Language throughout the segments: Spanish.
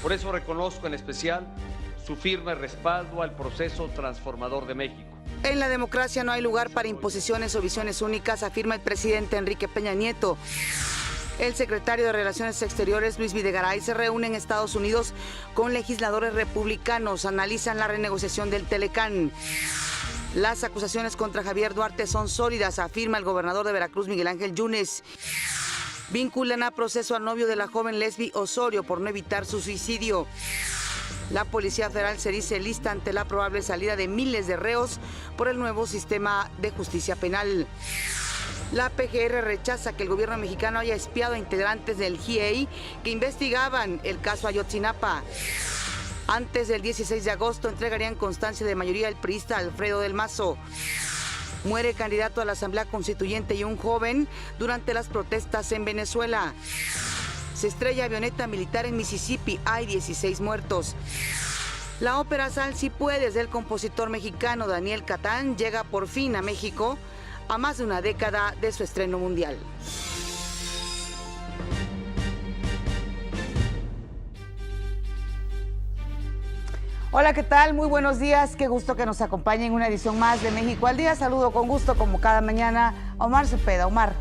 Por eso reconozco en especial su firme respaldo al proceso transformador de México. En la democracia no hay lugar para imposiciones o visiones únicas, afirma el presidente Enrique Peña Nieto. El secretario de Relaciones Exteriores, Luis Videgaray, se reúne en Estados Unidos con legisladores republicanos. Analizan la renegociación del Telecán. Las acusaciones contra Javier Duarte son sólidas, afirma el gobernador de Veracruz, Miguel Ángel Yunes. Vinculan a proceso al novio de la joven Lesbi Osorio por no evitar su suicidio. La Policía Federal se dice lista ante la probable salida de miles de reos por el nuevo sistema de justicia penal. La PGR rechaza que el gobierno mexicano haya espiado a integrantes del GIEI que investigaban el caso Ayotzinapa. Antes del 16 de agosto entregarían constancia de mayoría el priista Alfredo del Mazo. Muere candidato a la Asamblea Constituyente y un joven durante las protestas en Venezuela. Se estrella avioneta militar en Mississippi, hay 16 muertos. La ópera Sal Si Puedes del compositor mexicano Daniel Catán llega por fin a México a más de una década de su estreno mundial. Hola, ¿qué tal? Muy buenos días. Qué gusto que nos acompañen en una edición más de México al Día. Saludo con gusto, como cada mañana, a Omar Cepeda. Omar.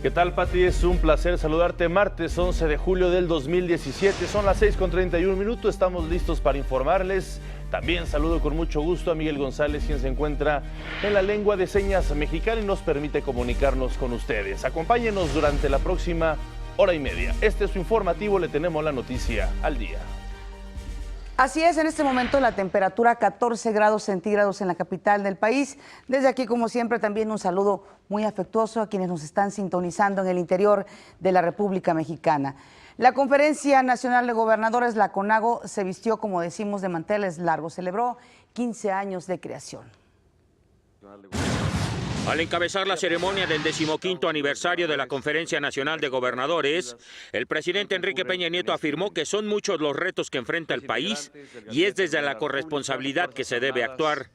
¿Qué tal, Pati? Es un placer saludarte. Martes 11 de julio del 2017. Son las 6:31. Estamos listos para informarles. También saludo con mucho gusto a Miguel González, quien se encuentra en la lengua de señas mexicana y nos permite comunicarnos con ustedes. Acompáñenos durante la próxima hora y media. Este es su informativo. Le tenemos la noticia al día. Así es, en este momento la temperatura 14 grados centígrados en la capital del país. Desde aquí, como siempre, también un saludo muy afectuoso a quienes nos están sintonizando en el interior de la República Mexicana. La Conferencia Nacional de Gobernadores, la CONAGO, se vistió, como decimos, de manteles largos. Celebró 15 años de creación. Al encabezar la ceremonia del 15º aniversario de la Conferencia Nacional de Gobernadores, el presidente Enrique Peña Nieto afirmó que son muchos los retos que enfrenta el país y es desde la corresponsabilidad que se debe actuar.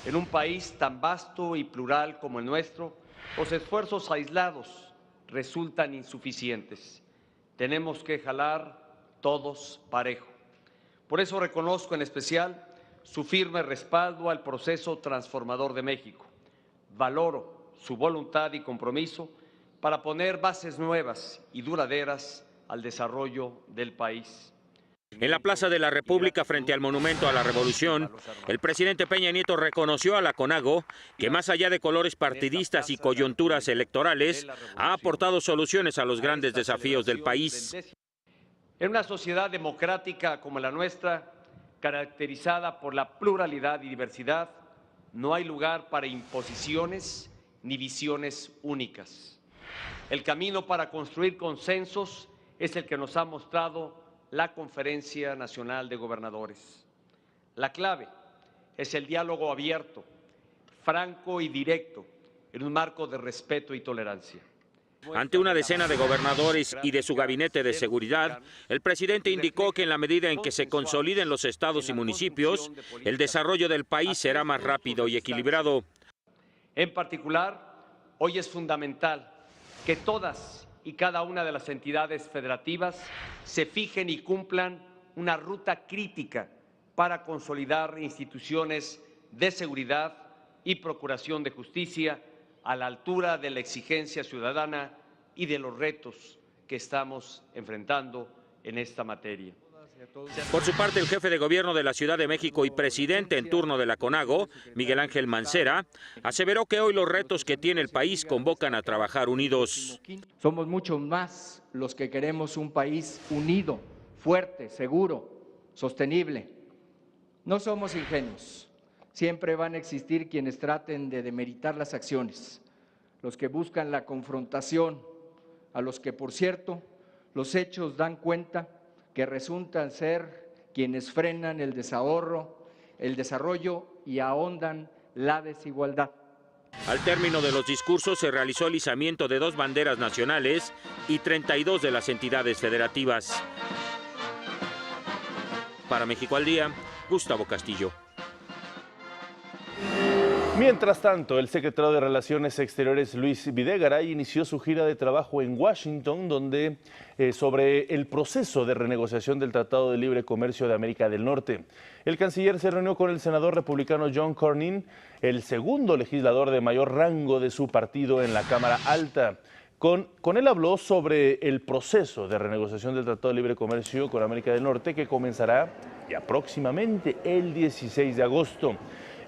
En un país tan vasto y plural como el nuestro, los esfuerzos aislados resultan insuficientes. Tenemos que jalar todos parejo. Por eso reconozco en especial su firme respaldo al proceso transformador de México. Valoro su voluntad y compromiso para poner bases nuevas y duraderas al desarrollo del país. En la Plaza de la República, frente al Monumento a la Revolución, el presidente Peña Nieto reconoció a la CONAGO que más allá de colores partidistas y coyunturas electorales, ha aportado soluciones a los grandes desafíos del país. En una sociedad democrática como la nuestra, caracterizada por la pluralidad y diversidad, no hay lugar para imposiciones ni visiones únicas. El camino para construir consensos es el que nos ha mostrado la Conferencia Nacional de Gobernadores. La clave es el diálogo abierto, franco y directo, en un marco de respeto y tolerancia. Ante una decena de gobernadores y de su gabinete de seguridad, el presidente indicó que en la medida en que se consoliden los estados y municipios, el desarrollo del país será más rápido y equilibrado. En particular, hoy es fundamental que todas y cada una de las entidades federativas se fijen y cumplan una ruta crítica para consolidar instituciones de seguridad y procuración de justicia a la altura de la exigencia ciudadana y de los retos que estamos enfrentando en esta materia. Por su parte, el jefe de gobierno de la Ciudad de México y presidente en turno de la CONAGO, Miguel Ángel Mancera, aseveró que hoy los retos que tiene el país convocan a trabajar unidos. Somos muchos más los que queremos un país unido, fuerte, seguro, sostenible. No somos ingenuos. Siempre van a existir quienes traten de demeritar las acciones, los que buscan la confrontación, a los que, por cierto, los hechos dan cuenta que resultan ser quienes frenan el desarrollo y ahondan la desigualdad. Al término de los discursos se realizó el izamiento de 2 banderas nacionales y 32 de las entidades federativas. Para México al Día, Gustavo Castillo. Mientras tanto, el secretario de Relaciones Exteriores, Luis Videgaray, inició su gira de trabajo en Washington, donde sobre el proceso de renegociación del Tratado de Libre Comercio de América del Norte. El canciller se reunió con el senador republicano John Cornyn, el segundo legislador de mayor rango de su partido en la Cámara Alta. Con él habló sobre el proceso de renegociación del Tratado de Libre Comercio con América del Norte, que comenzará ya próximamente el 16 de agosto.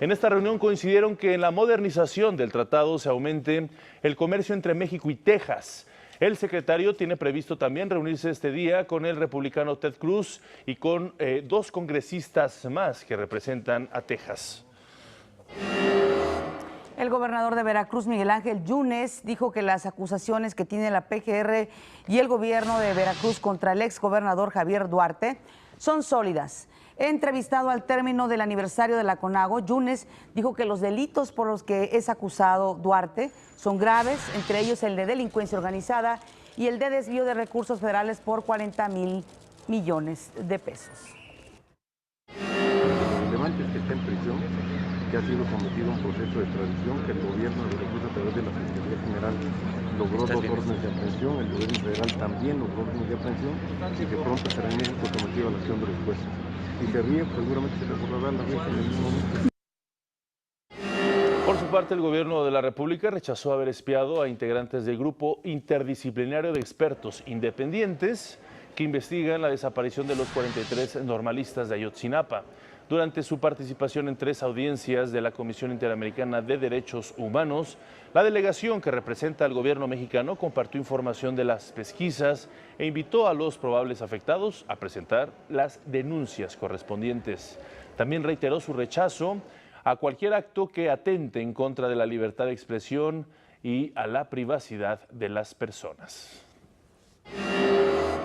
En esta reunión coincidieron que en la modernización del tratado se aumente el comercio entre México y Texas. El secretario tiene previsto también reunirse este día con el republicano Ted Cruz y con dos congresistas más que representan a Texas. El gobernador de Veracruz, Miguel Ángel Yunes, dijo que las acusaciones que tiene la PGR y el gobierno de Veracruz contra el exgobernador Javier Duarte son sólidas. Entrevistado al término del aniversario de la CONAGO, Yunes dijo que los delitos por los que es acusado Duarte son graves, entre ellos el de delincuencia organizada y el de desvío de recursos federales por 40,000 millones de pesos. Relevante es que está en prisión, que ha sido sometido a un proceso de extradición, que el gobierno de Veracruz a través de la Fiscalía General logró 2 órdenes de aprehensión, el gobierno federal también logró órdenes de aprehensión y que pronto será en México sometido a la acción de los jueces. Y se ríe, seguramente se recordará la vieja en el mismo momento. Por su parte, el gobierno de la República rechazó haber espiado a integrantes del grupo interdisciplinario de expertos independientes que investigan la desaparición de los 43 normalistas de Ayotzinapa. Durante su participación en 3 audiencias de la Comisión Interamericana de Derechos Humanos, la delegación que representa al gobierno mexicano compartió información de las pesquisas e invitó a los probables afectados a presentar las denuncias correspondientes. También reiteró su rechazo a cualquier acto que atente en contra de la libertad de expresión y a la privacidad de las personas.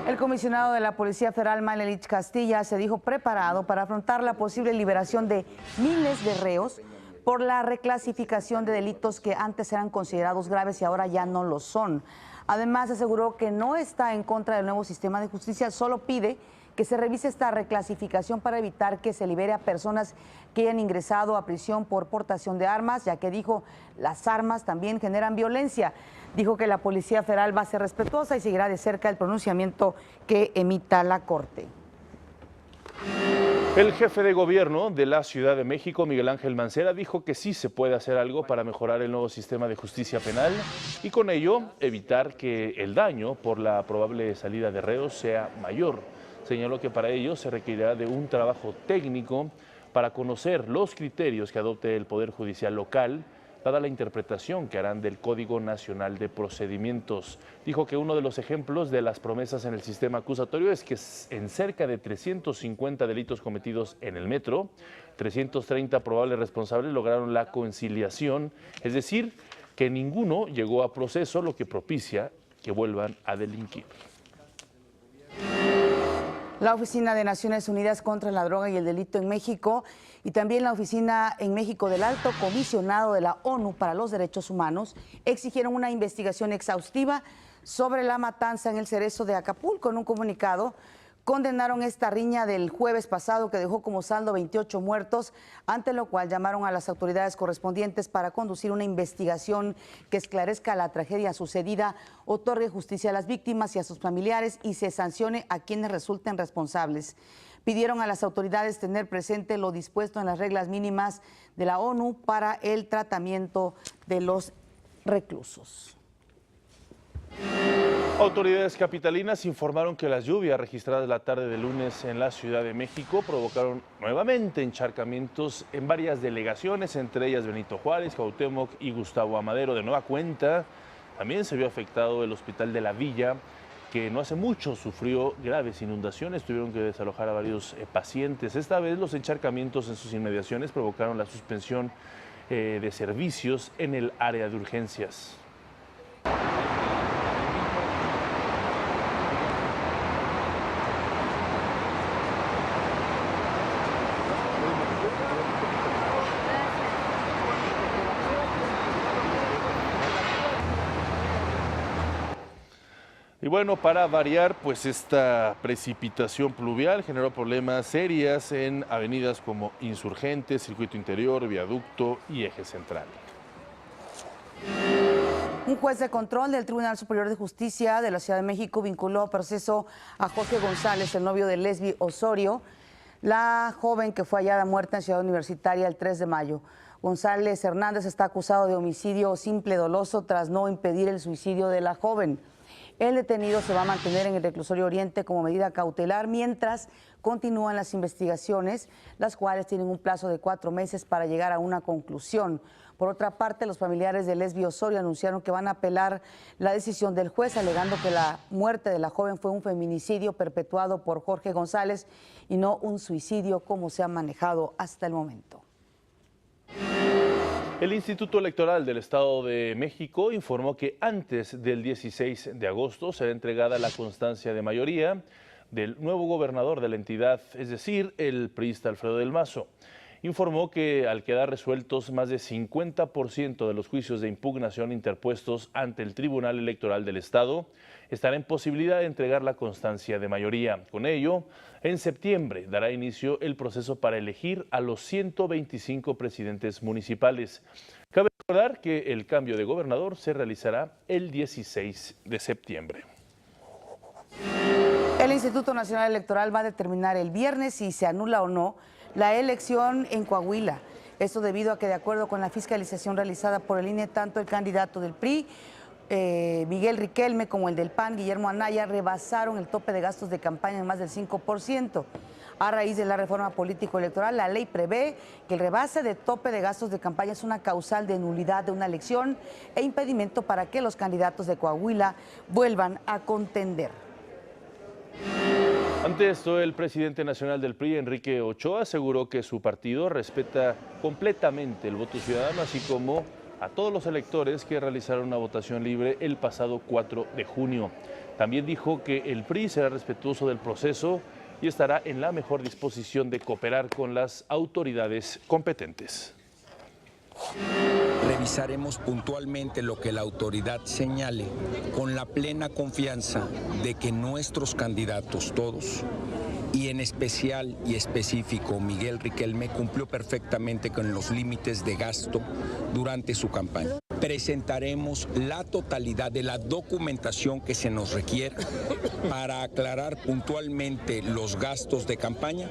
El comisionado de la Policía Federal, Manelich Castilla, se dijo preparado para afrontar la posible liberación de miles de reos por la reclasificación de delitos que antes eran considerados graves y ahora ya no lo son. Además, aseguró que no está en contra del nuevo sistema de justicia, solo pide que se revise esta reclasificación para evitar que se libere a personas que hayan ingresado a prisión por portación de armas, ya que dijo, las armas también generan violencia. Dijo que la Policía Federal va a ser respetuosa y seguirá de cerca el pronunciamiento que emita la Corte. El jefe de gobierno de la Ciudad de México, Miguel Ángel Mancera, dijo que sí se puede hacer algo para mejorar el nuevo sistema de justicia penal y con ello evitar que el daño por la probable salida de reos sea mayor. Señaló que para ello se requerirá de un trabajo técnico para conocer los criterios que adopte el Poder Judicial local, dada la interpretación que harán del Código Nacional de Procedimientos. Dijo que uno de los ejemplos de las promesas en el sistema acusatorio es que en cerca de 350 delitos cometidos en el metro, 330 probables responsables lograron la conciliación, es decir, que ninguno llegó a proceso, lo que propicia que vuelvan a delinquir. La Oficina de Naciones Unidas contra la Droga y el Delito en México y también la Oficina en México del Alto Comisionado de la ONU para los Derechos Humanos exigieron una investigación exhaustiva sobre la matanza en el Cerezo de Acapulco. En un comunicado, condenaron esta riña del jueves pasado que dejó como saldo 28 muertos, ante lo cual llamaron a las autoridades correspondientes para conducir una investigación que esclarezca la tragedia sucedida, otorgue justicia a las víctimas y a sus familiares y se sancione a quienes resulten responsables. Pidieron a las autoridades tener presente lo dispuesto en las reglas mínimas de la ONU para el tratamiento de los reclusos. Autoridades capitalinas informaron que las lluvias registradas la tarde del lunes en la Ciudad de México provocaron nuevamente encharcamientos en varias delegaciones, entre ellas Benito Juárez, Cuauhtémoc y Gustavo Amadero. De nueva cuenta, también se vio afectado el Hospital de la Villa, que no hace mucho sufrió graves inundaciones, tuvieron que desalojar a varios pacientes. Esta vez los encharcamientos en sus inmediaciones provocaron la suspensión de servicios en el área de urgencias. Y bueno, para variar, pues esta precipitación pluvial generó problemas serios en avenidas como Insurgentes, Circuito Interior, Viaducto y Eje Central. Un juez de control del Tribunal Superior de Justicia de la Ciudad de México vinculó a proceso a Jorge González, el novio de Lesbi Osorio, la joven que fue hallada muerta en Ciudad Universitaria el 3 de mayo. González Hernández está acusado de homicidio simple doloso tras no impedir el suicidio de la joven. El detenido se va a mantener en el reclusorio Oriente como medida cautelar mientras continúan las investigaciones, las cuales tienen un plazo de 4 meses para llegar a una conclusión. Por otra parte, los familiares de Lesbi Osorio anunciaron que van a apelar la decisión del juez, alegando que la muerte de la joven fue un feminicidio perpetuado por Jorge González y no un suicidio como se ha manejado hasta el momento. El Instituto Electoral del Estado de México informó que antes del 16 de agosto será entregada la constancia de mayoría del nuevo gobernador de la entidad, es decir, el priista Alfredo del Mazo. Informó que al quedar resueltos más de 50% de los juicios de impugnación interpuestos ante el Tribunal Electoral del Estado, estará en posibilidad de entregar la constancia de mayoría. Con ello, en septiembre dará inicio el proceso para elegir a los 125 presidentes municipales. Cabe recordar que el cambio de gobernador se realizará el 16 de septiembre. El Instituto Nacional Electoral va a determinar el viernes si se anula o no la elección en Coahuila. Esto debido a que, de acuerdo con la fiscalización realizada por el INE, tanto el candidato del PRI, Miguel Riquelme, como el del PAN, Guillermo Anaya, rebasaron el tope de gastos de campaña en más del 5%. A raíz de la reforma político-electoral, la ley prevé que el rebase de tope de gastos de campaña es una causal de nulidad de una elección e impedimento para que los candidatos de Coahuila vuelvan a contender. Ante esto, el presidente nacional del PRI, Enrique Ochoa, aseguró que su partido respeta completamente el voto ciudadano, así como a todos los electores que realizaron una votación libre el pasado 4 de junio. También dijo que el PRI será respetuoso del proceso y estará en la mejor disposición de cooperar con las autoridades competentes. Revisaremos puntualmente lo que la autoridad señale, con la plena confianza de que nuestros candidatos, todos, y en especial y específico Miguel Riquelme, cumplió perfectamente con los límites de gasto durante su campaña. Presentaremos la totalidad de la documentación que se nos requiere para aclarar puntualmente los gastos de campaña.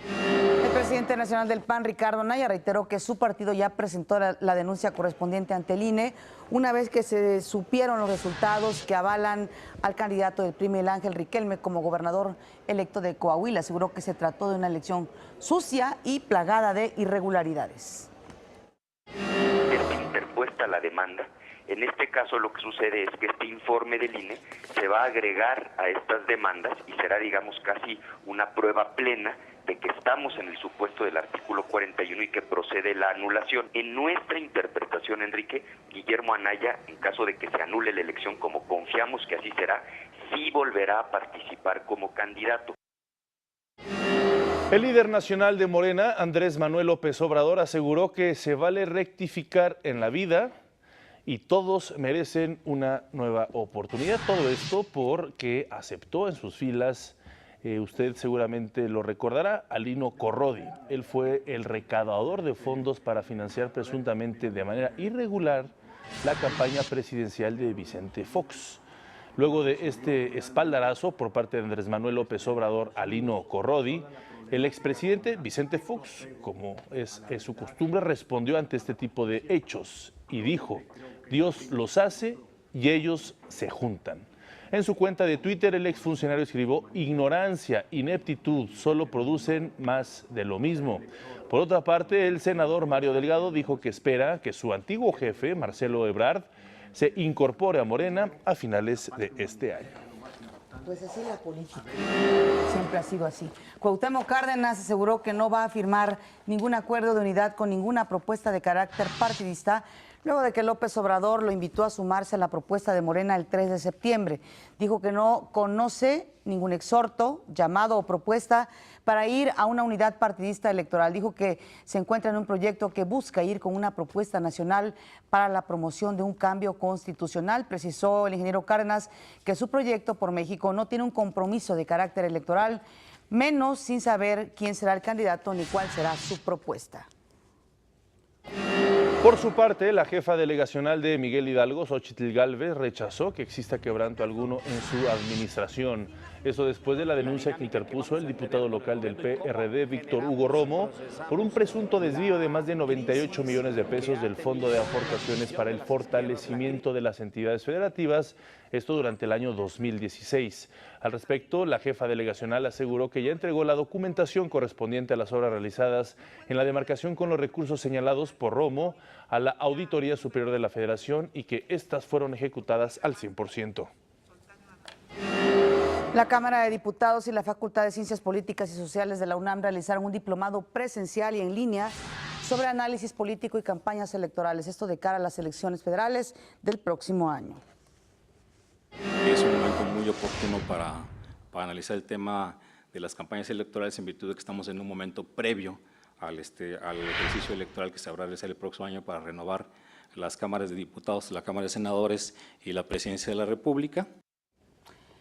El presidente nacional del PAN, Ricardo Anaya, reiteró que su partido ya presentó la denuncia correspondiente ante el INE una vez que se supieron los resultados que avalan al candidato del PRI, Miguel Ángel Riquelme, como gobernador electo de Coahuila. Aseguró que se trató de una elección sucia y plagada de irregularidades. Interpuesta la demanda. En este caso lo que sucede es que este informe del INE se va a agregar a estas demandas y será, digamos, casi una prueba plena de que estamos en el supuesto del artículo 41 y que procede la anulación. En nuestra interpretación, Enrique, Guillermo Anaya, en caso de que se anule la elección, como confiamos que así será, sí volverá a participar como candidato. El líder nacional de Morena, Andrés Manuel López Obrador, aseguró que se vale rectificar en la vida y todos merecen una nueva oportunidad. Todo esto porque aceptó en sus filas, usted seguramente lo recordará, a Lino Corrodi. Él fue el recaudador de fondos para financiar presuntamente de manera irregular la campaña presidencial de Vicente Fox. Luego de este espaldarazo por parte de Andrés Manuel López Obrador a Lino Corrodi, el expresidente Vicente Fox, como es su costumbre, respondió ante este tipo de hechos y dijo: Dios los hace y ellos se juntan. En su cuenta de Twitter, el exfuncionario escribió: ignorancia, ineptitud, solo producen más de lo mismo. Por otra parte, el senador Mario Delgado dijo que espera que su antiguo jefe, Marcelo Ebrard, se incorpore a Morena a finales de este año. Pues así la política, siempre ha sido así. Cuauhtémoc Cárdenas aseguró que no va a firmar ningún acuerdo de unidad con ninguna propuesta de carácter partidista, luego de que López Obrador lo invitó a sumarse a la propuesta de Morena el 3 de septiembre. Dijo que no conoce ningún exhorto, llamado o propuesta para ir a una unidad partidista electoral. Dijo que se encuentra en un proyecto que busca ir con una propuesta nacional para la promoción de un cambio constitucional. Precisó el ingeniero Cárdenas que su proyecto por México no tiene un compromiso de carácter electoral, menos sin saber quién será el candidato ni cuál será su propuesta. Por su parte, la jefa delegacional de Miguel Hidalgo, Xóchitl Gálvez, rechazó que exista quebranto alguno en su administración. Eso después de la denuncia que interpuso el diputado local del PRD, Víctor Hugo Romo, por un presunto desvío de más de 98 millones de pesos del Fondo de Aportaciones para el Fortalecimiento de las Entidades Federativas, esto durante el año 2016. Al respecto, la jefa delegacional aseguró que ya entregó la documentación correspondiente a las obras realizadas en la demarcación con los recursos señalados por Romo a la Auditoría Superior de la Federación y que estas fueron ejecutadas al 100%. La Cámara de Diputados y la Facultad de Ciencias Políticas y Sociales de la UNAM realizaron un diplomado presencial y en línea sobre análisis político y campañas electorales, esto de cara a las elecciones federales del próximo año. Es un momento muy oportuno para analizar el tema de las campañas electorales en virtud de que estamos en un momento previo al ejercicio electoral que se habrá de realizar el próximo año para renovar las cámaras de diputados, la Cámara de Senadores y la Presidencia de la República.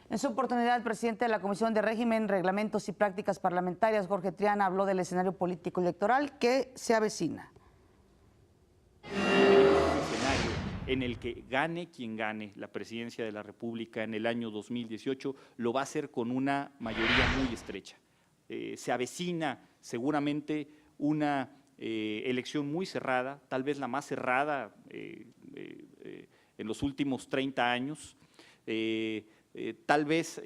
En su oportunidad, el presidente de la Comisión de Régimen, Reglamentos y Prácticas Parlamentarias, Jorge Triana, habló del escenario político electoral que se avecina. En el que gane quien gane la presidencia de la República en el año 2018, lo va a hacer con una mayoría muy estrecha. Se avecina seguramente una elección muy cerrada, tal vez la más cerrada en los últimos 30 años, tal vez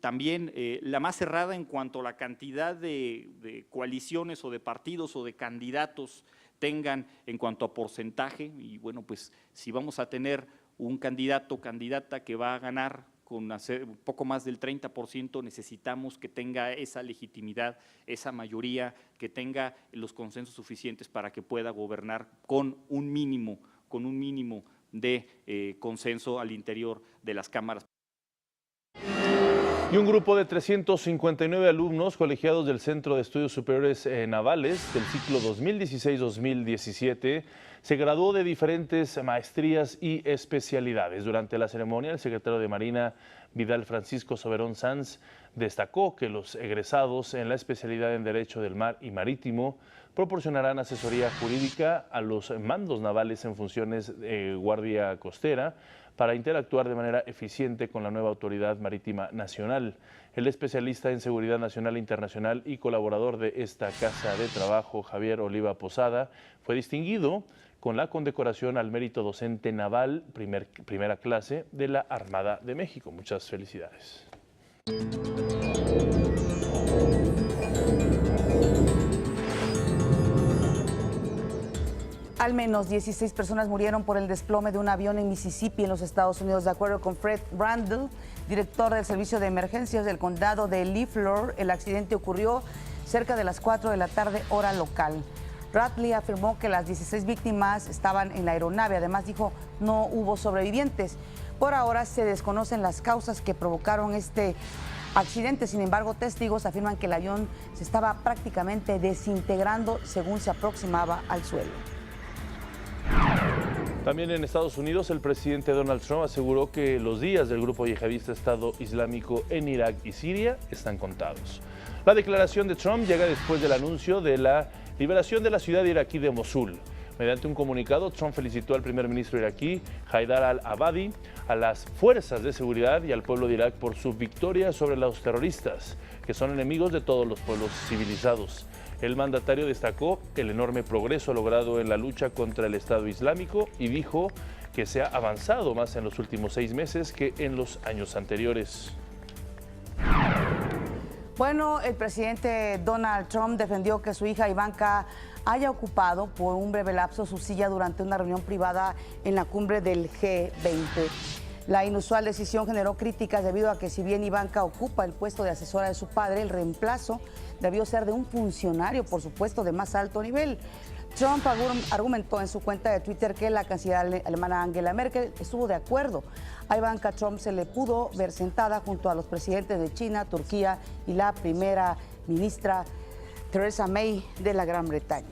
también la más cerrada en cuanto a la cantidad de coaliciones o de partidos o de candidatos tengan en cuanto a porcentaje. Y bueno, pues si vamos a tener un candidato o candidata que va a ganar con un poco más del 30%, necesitamos que tenga esa legitimidad, esa mayoría, que tenga los consensos suficientes para que pueda gobernar con un mínimo de consenso al interior de las cámaras. Y un grupo de 359 alumnos colegiados del Centro de Estudios Superiores Navales del ciclo 2016-2017 se graduó de diferentes maestrías y especialidades. Durante la ceremonia, el secretario de Marina, Vidal Francisco Soberón Sanz, destacó que los egresados en la especialidad en Derecho del Mar y Marítimo proporcionarán asesoría jurídica a los mandos navales en funciones de guardia costera para interactuar de manera eficiente con la nueva Autoridad Marítima Nacional. El especialista en seguridad nacional e internacional y colaborador de esta casa de trabajo, Javier Oliva Posada, fue distinguido con la condecoración al mérito docente naval primera clase de la Armada de México. Muchas felicidades. Al menos 16 personas murieron por el desplome de un avión en Mississippi, en los Estados Unidos. De acuerdo con Fred Randall, director del Servicio de Emergencias del condado de Leflore, el accidente ocurrió cerca de las 4 de la tarde, hora local. Radley afirmó que las 16 víctimas estaban en la aeronave. Además dijo, no hubo sobrevivientes. Por ahora se desconocen las causas que provocaron este accidente. Sin embargo, testigos afirman que el avión se estaba prácticamente desintegrando según se aproximaba al suelo. También en Estados Unidos, el presidente Donald Trump aseguró que los días del grupo yihadista Estado Islámico en Irak y Siria están contados. La declaración de Trump llega después del anuncio de la liberación de la ciudad iraquí de Mosul. Mediante un comunicado, Trump felicitó al primer ministro iraquí, Haidar al-Abadi, a las fuerzas de seguridad y al pueblo de Irak por su victoria sobre los terroristas, que son enemigos de todos los pueblos civilizados. El mandatario destacó el enorme progreso logrado en la lucha contra el Estado Islámico y dijo que se ha avanzado más en los últimos 6 meses que en los años anteriores. Bueno, el presidente Donald Trump defendió que su hija Ivanka haya ocupado por un breve lapso su silla durante una reunión privada en la cumbre del G20. La inusual decisión generó críticas debido a que si bien Ivanka ocupa el puesto de asesora de su padre, el reemplazo debió ser de un funcionario, por supuesto, de más alto nivel. Trump argumentó en su cuenta de Twitter que la canciller alemana Angela Merkel estuvo de acuerdo. A Ivanka Trump se le pudo ver sentada junto a los presidentes de China, Turquía y la primera ministra Theresa May de la Gran Bretaña.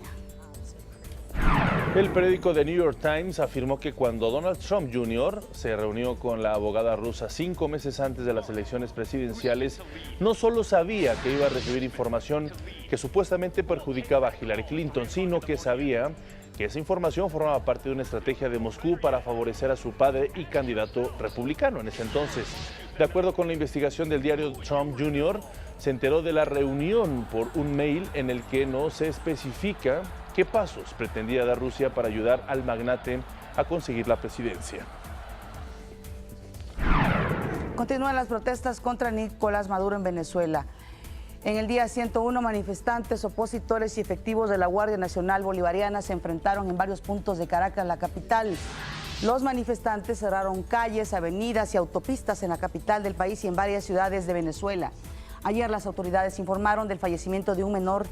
El periódico The New York Times afirmó que cuando Donald Trump Jr. se reunió con la abogada rusa 5 meses antes de las elecciones presidenciales, no solo sabía que iba a recibir información que supuestamente perjudicaba a Hillary Clinton, sino que sabía que esa información formaba parte de una estrategia de Moscú para favorecer a su padre y candidato republicano en ese entonces. De acuerdo con la investigación del diario Trump Jr., se enteró de la reunión por un mail en el que no se especifica qué pasos pretendía dar Rusia para ayudar al magnate a conseguir la presidencia. Continúan las protestas contra Nicolás Maduro en Venezuela. En el día 101, manifestantes, opositores y efectivos de la Guardia Nacional Bolivariana se enfrentaron en varios puntos de Caracas, la capital. Los manifestantes cerraron calles, avenidas y autopistas en la capital del país y en varias ciudades de Venezuela. Ayer las autoridades informaron del fallecimiento de un menor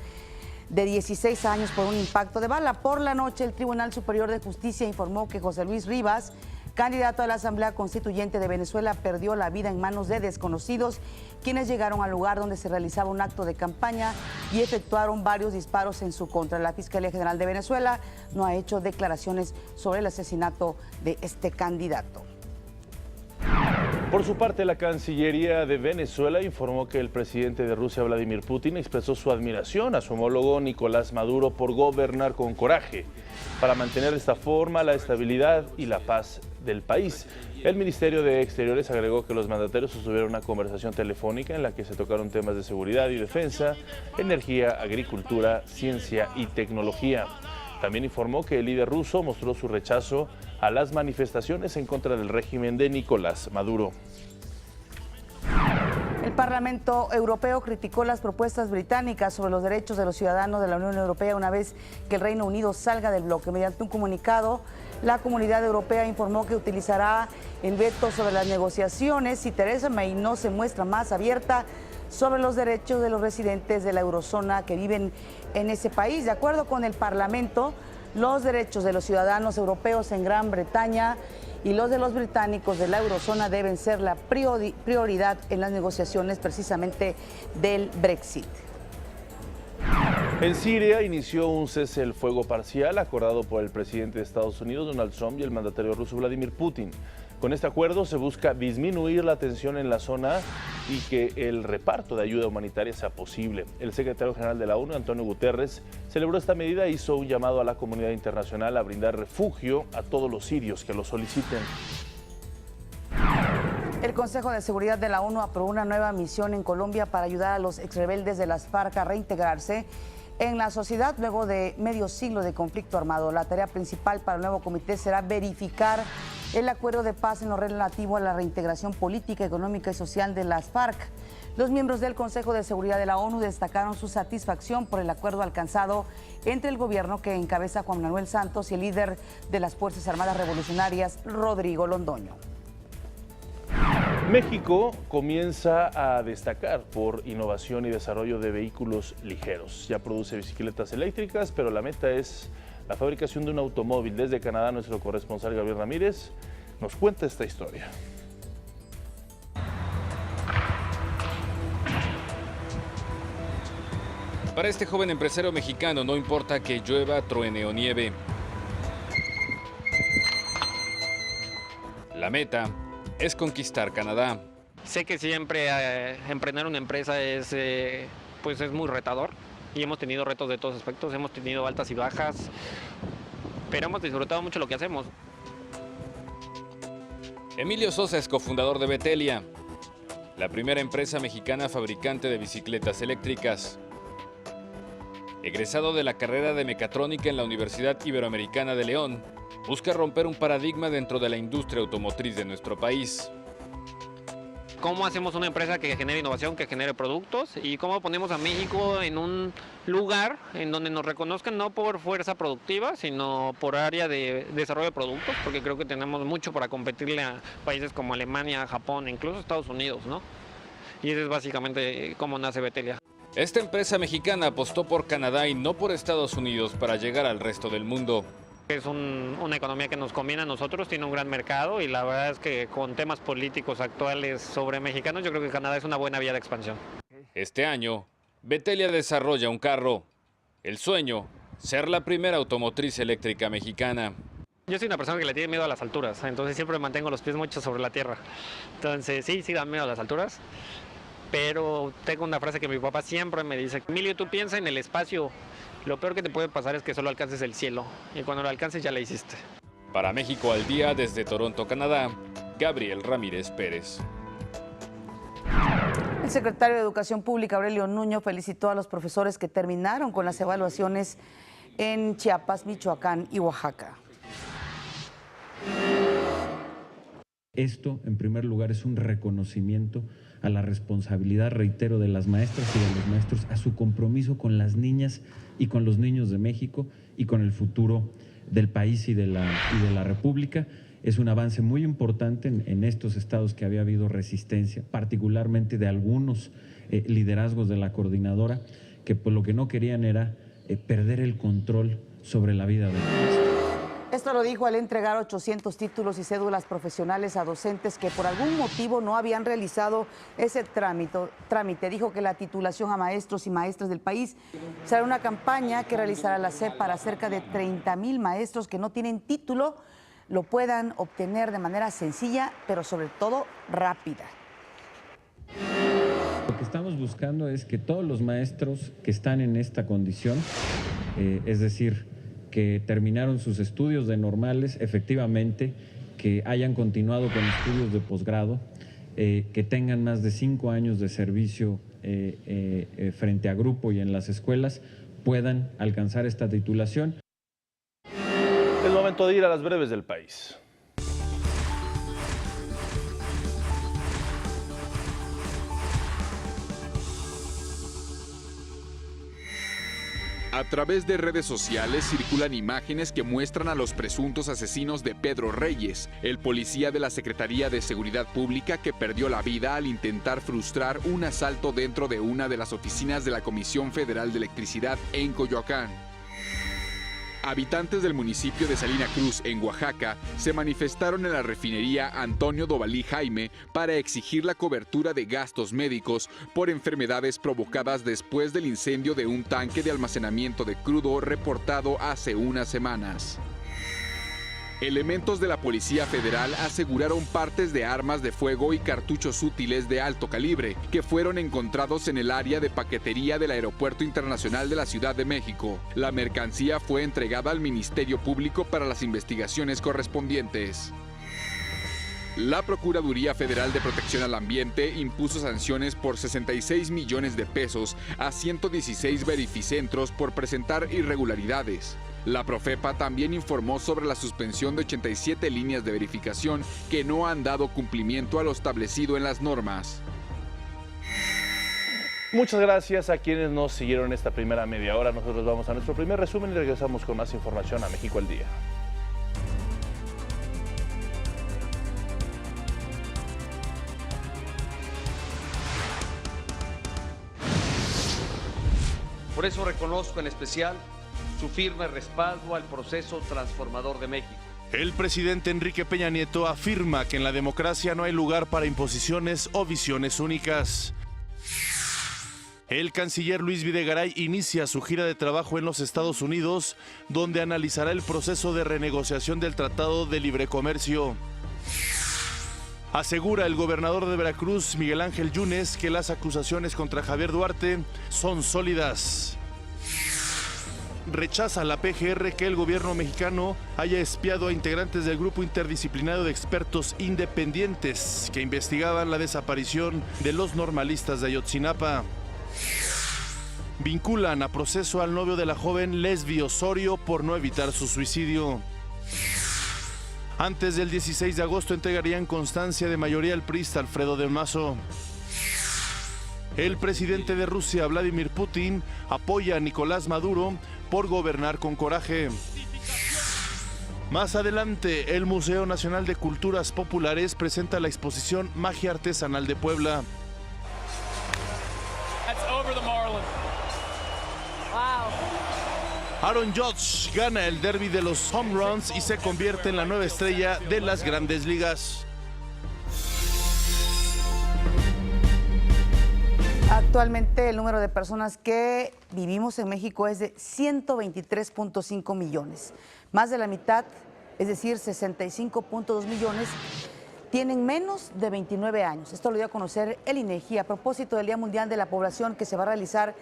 de 16 años por un impacto de bala. Por la noche, el Tribunal Superior de Justicia informó que José Luis Rivas, candidato a la Asamblea Constituyente de Venezuela, perdió la vida en manos de desconocidos, quienes llegaron al lugar donde se realizaba un acto de campaña y efectuaron varios disparos en su contra. La Fiscalía General de Venezuela no ha hecho declaraciones sobre el asesinato de este candidato. Por su parte, la Cancillería de Venezuela informó que el presidente de Rusia, Vladimir Putin, expresó su admiración a su homólogo Nicolás Maduro por gobernar con coraje para mantener de esta forma la estabilidad y la paz del país. El Ministerio de Exteriores agregó que los mandatarios sostuvieron una conversación telefónica en la que se tocaron temas de seguridad y defensa, energía, agricultura, ciencia y tecnología. También informó que el líder ruso mostró su rechazo a las manifestaciones en contra del régimen de Nicolás Maduro. El Parlamento Europeo criticó las propuestas británicas sobre los derechos de los ciudadanos de la Unión Europea una vez que el Reino Unido salga del bloque. Mediante un comunicado, la Comunidad Europea informó que utilizará el veto sobre las negociaciones si Theresa May no se muestra más abierta sobre los derechos de los residentes de la eurozona que viven en ese país. De acuerdo con el Parlamento, los derechos de los ciudadanos europeos en Gran Bretaña y los de los británicos de la eurozona deben ser la prioridad en las negociaciones precisamente del Brexit. En Siria inició un cese el fuego parcial acordado por el presidente de Estados Unidos, Donald Trump, y el mandatario ruso, Vladimir Putin. Con este acuerdo se busca disminuir la tensión en la zona y que el reparto de ayuda humanitaria sea posible. El secretario general de la ONU, Antonio Guterres, celebró esta medida e hizo un llamado a la comunidad internacional a brindar refugio a todos los sirios que lo soliciten. El Consejo de Seguridad de la ONU aprobó una nueva misión en Colombia para ayudar a los exrebeldes de las FARC a reintegrarse en la sociedad luego de medio siglo de conflicto armado. La tarea principal para el nuevo comité será verificar el acuerdo de paz en lo relativo a la reintegración política, económica y social de las FARC. Los miembros del Consejo de Seguridad de la ONU destacaron su satisfacción por el acuerdo alcanzado entre el gobierno que encabeza Juan Manuel Santos y el líder de las Fuerzas Armadas Revolucionarias, Rodrigo Londoño. México comienza a destacar por innovación y desarrollo de vehículos ligeros. Ya produce bicicletas eléctricas, pero la meta es la fabricación de un automóvil. Desde Canadá, nuestro corresponsal Gabriel Ramírez nos cuenta esta historia. Para este joven empresario mexicano no importa que llueva, truene o nieve. La meta es conquistar Canadá. Sé que siempre emprender una empresa es muy retador y hemos tenido retos de todos aspectos, hemos tenido altas y bajas, pero hemos disfrutado mucho lo que hacemos. Emilio Sosa es cofundador de Betelia, la primera empresa mexicana fabricante de bicicletas eléctricas. Egresado de la carrera de mecatrónica en la Universidad Iberoamericana de León, busca romper un paradigma dentro de la industria automotriz de nuestro país. ¿Cómo hacemos una empresa que genere innovación, que genere productos? Y cómo ponemos a México en un lugar en donde nos reconozcan no por fuerza productiva, sino por área de desarrollo de productos, porque creo que tenemos mucho para competirle a países como Alemania, Japón, incluso Estados Unidos, ¿no? Y eso es básicamente cómo nace Betelia. Esta empresa mexicana apostó por Canadá y no por Estados Unidos para llegar al resto del mundo. Es una economía que nos conviene a nosotros, tiene un gran mercado y la verdad es que con temas políticos actuales sobre mexicanos, yo creo que Canadá es una buena vía de expansión. Este año, Betelia desarrolla un carro. El sueño, ser la primera automotriz eléctrica mexicana. Yo soy una persona que le tiene miedo a las alturas, entonces siempre mantengo los pies mucho sobre la tierra. Entonces sí da miedo a las alturas, pero tengo una frase que mi papá siempre me dice: Emilio, tú piensa en el espacio, lo peor que te puede pasar es que solo alcances el cielo, y cuando lo alcances ya la hiciste. Para México al Día, desde Toronto, Canadá, Gabriel Ramírez Pérez. El secretario de Educación Pública, Aurelio Nuño, felicitó a los profesores que terminaron con las evaluaciones en Chiapas, Michoacán y Oaxaca. Esto, en primer lugar, es un reconocimiento a la responsabilidad, reitero, de las maestras y de los maestros, a su compromiso con las niñas y con los niños de México y con el futuro del país y de la República. Es un avance muy importante en estos estados que había habido resistencia, particularmente de algunos liderazgos de la coordinadora, que pues lo que no querían era perder el control sobre la vida del país. Esto lo dijo al entregar 800 títulos y cédulas profesionales a docentes que por algún motivo no habían realizado ese trámite. Dijo que la titulación a maestros y maestras del país será una campaña que realizará la SEP para cerca de 30,000 maestros que no tienen título, lo puedan obtener de manera sencilla, pero sobre todo rápida. Lo que estamos buscando es que todos los maestros que están en esta condición, es decir, que terminaron sus estudios de normales, efectivamente, que hayan continuado con estudios de posgrado, que tengan más de 5 años de servicio frente a grupo y en las escuelas, puedan alcanzar esta titulación. Es momento de ir a las breves del país. A través de redes sociales circulan imágenes que muestran a los presuntos asesinos de Pedro Reyes, el policía de la Secretaría de Seguridad Pública que perdió la vida al intentar frustrar un asalto dentro de una de las oficinas de la Comisión Federal de Electricidad en Coyoacán. Habitantes del municipio de Salina Cruz, en Oaxaca, se manifestaron en la refinería Antonio Dovalí Jaime para exigir la cobertura de gastos médicos por enfermedades provocadas después del incendio de un tanque de almacenamiento de crudo reportado hace unas semanas. Elementos de la Policía Federal aseguraron partes de armas de fuego y cartuchos útiles de alto calibre que fueron encontrados en el área de paquetería del Aeropuerto Internacional de la Ciudad de México. La mercancía fue entregada al Ministerio Público para las investigaciones correspondientes. La Procuraduría Federal de Protección al Ambiente impuso sanciones por 66 millones de pesos a 116 verificentros por presentar irregularidades. La Profepa también informó sobre la suspensión de 87 líneas de verificación que no han dado cumplimiento a lo establecido en las normas. Muchas gracias a quienes nos siguieron esta primera media hora. Nosotros vamos a nuestro primer resumen y regresamos con más información a México al Día. Por eso reconozco en especial su firme respaldo al proceso transformador de México. El presidente Enrique Peña Nieto afirma que en la democracia no hay lugar para imposiciones o visiones únicas. El canciller Luis Videgaray inicia su gira de trabajo en los Estados Unidos, donde analizará el proceso de renegociación del Tratado de Libre Comercio. Asegura el gobernador de Veracruz, Miguel Ángel Yunes, que las acusaciones contra Javier Duarte son sólidas. Rechaza la PGR que el gobierno mexicano haya espiado a integrantes del grupo interdisciplinario de expertos independientes que investigaban la desaparición de los normalistas de Ayotzinapa. Vinculan a proceso al novio de la joven Lesbi Osorio por no evitar su suicidio. Antes del 16 de agosto entregarían constancia de mayoría al priista Alfredo del Mazo. El presidente de Rusia, Vladimir Putin, apoya a Nicolás Maduro por gobernar con coraje. Más adelante, el Museo Nacional de Culturas Populares presenta la exposición Magia Artesanal de Puebla. That's over the Marlins. Aaron Judge gana el derby de los home runs y se convierte en la nueva estrella de las grandes ligas. Actualmente el número de personas que vivimos en México es de 123.5 millones. Más de la mitad, es decir, 65.2 millones, tienen menos de 29 años. Esto lo dio a conocer el INEGI a propósito del Día Mundial de la Población que se va a realizar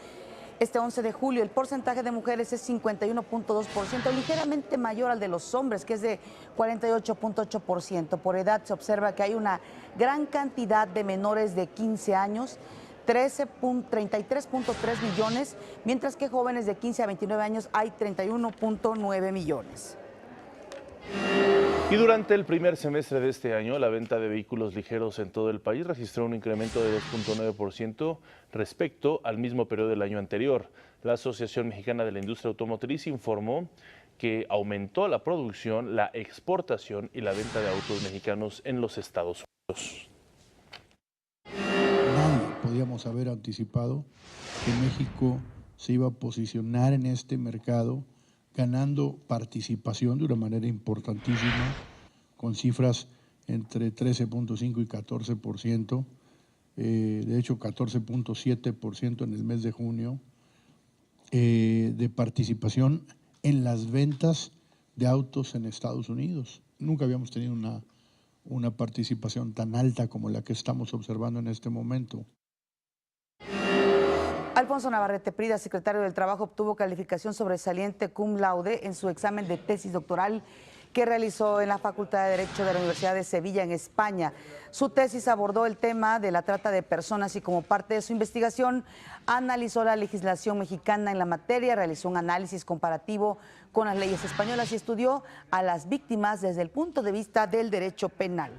este 11 de julio. El porcentaje de mujeres es 51.2%, ligeramente mayor al de los hombres, que es de 48.8%. Por edad se observa que hay una gran cantidad de menores de 15 años, 33.3 millones, mientras que jóvenes de 15 a 29 años hay 31.9 millones. Y durante el primer semestre de este año, la venta de vehículos ligeros en todo el país registró un incremento de 2.9% respecto al mismo periodo del año anterior. La Asociación Mexicana de la Industria Automotriz informó que aumentó la producción, la exportación y la venta de autos mexicanos en los Estados Unidos. Nadie podíamos haber anticipado que México se iba a posicionar en este mercado ganando participación de una manera importantísima, con cifras entre 13.5 y 14%, de hecho 14.7% en el mes de junio, de participación en las ventas de autos en Estados Unidos. Nunca habíamos tenido una participación tan alta como la que estamos observando en este momento. Alfonso Navarrete Prida, secretario del Trabajo, obtuvo calificación sobresaliente cum laude en su examen de tesis doctoral que realizó en la Facultad de Derecho de la Universidad de Sevilla, en España. Su tesis abordó el tema de la trata de personas y como parte de su investigación analizó la legislación mexicana en la materia, realizó un análisis comparativo con las leyes españolas y estudió a las víctimas desde el punto de vista del derecho penal.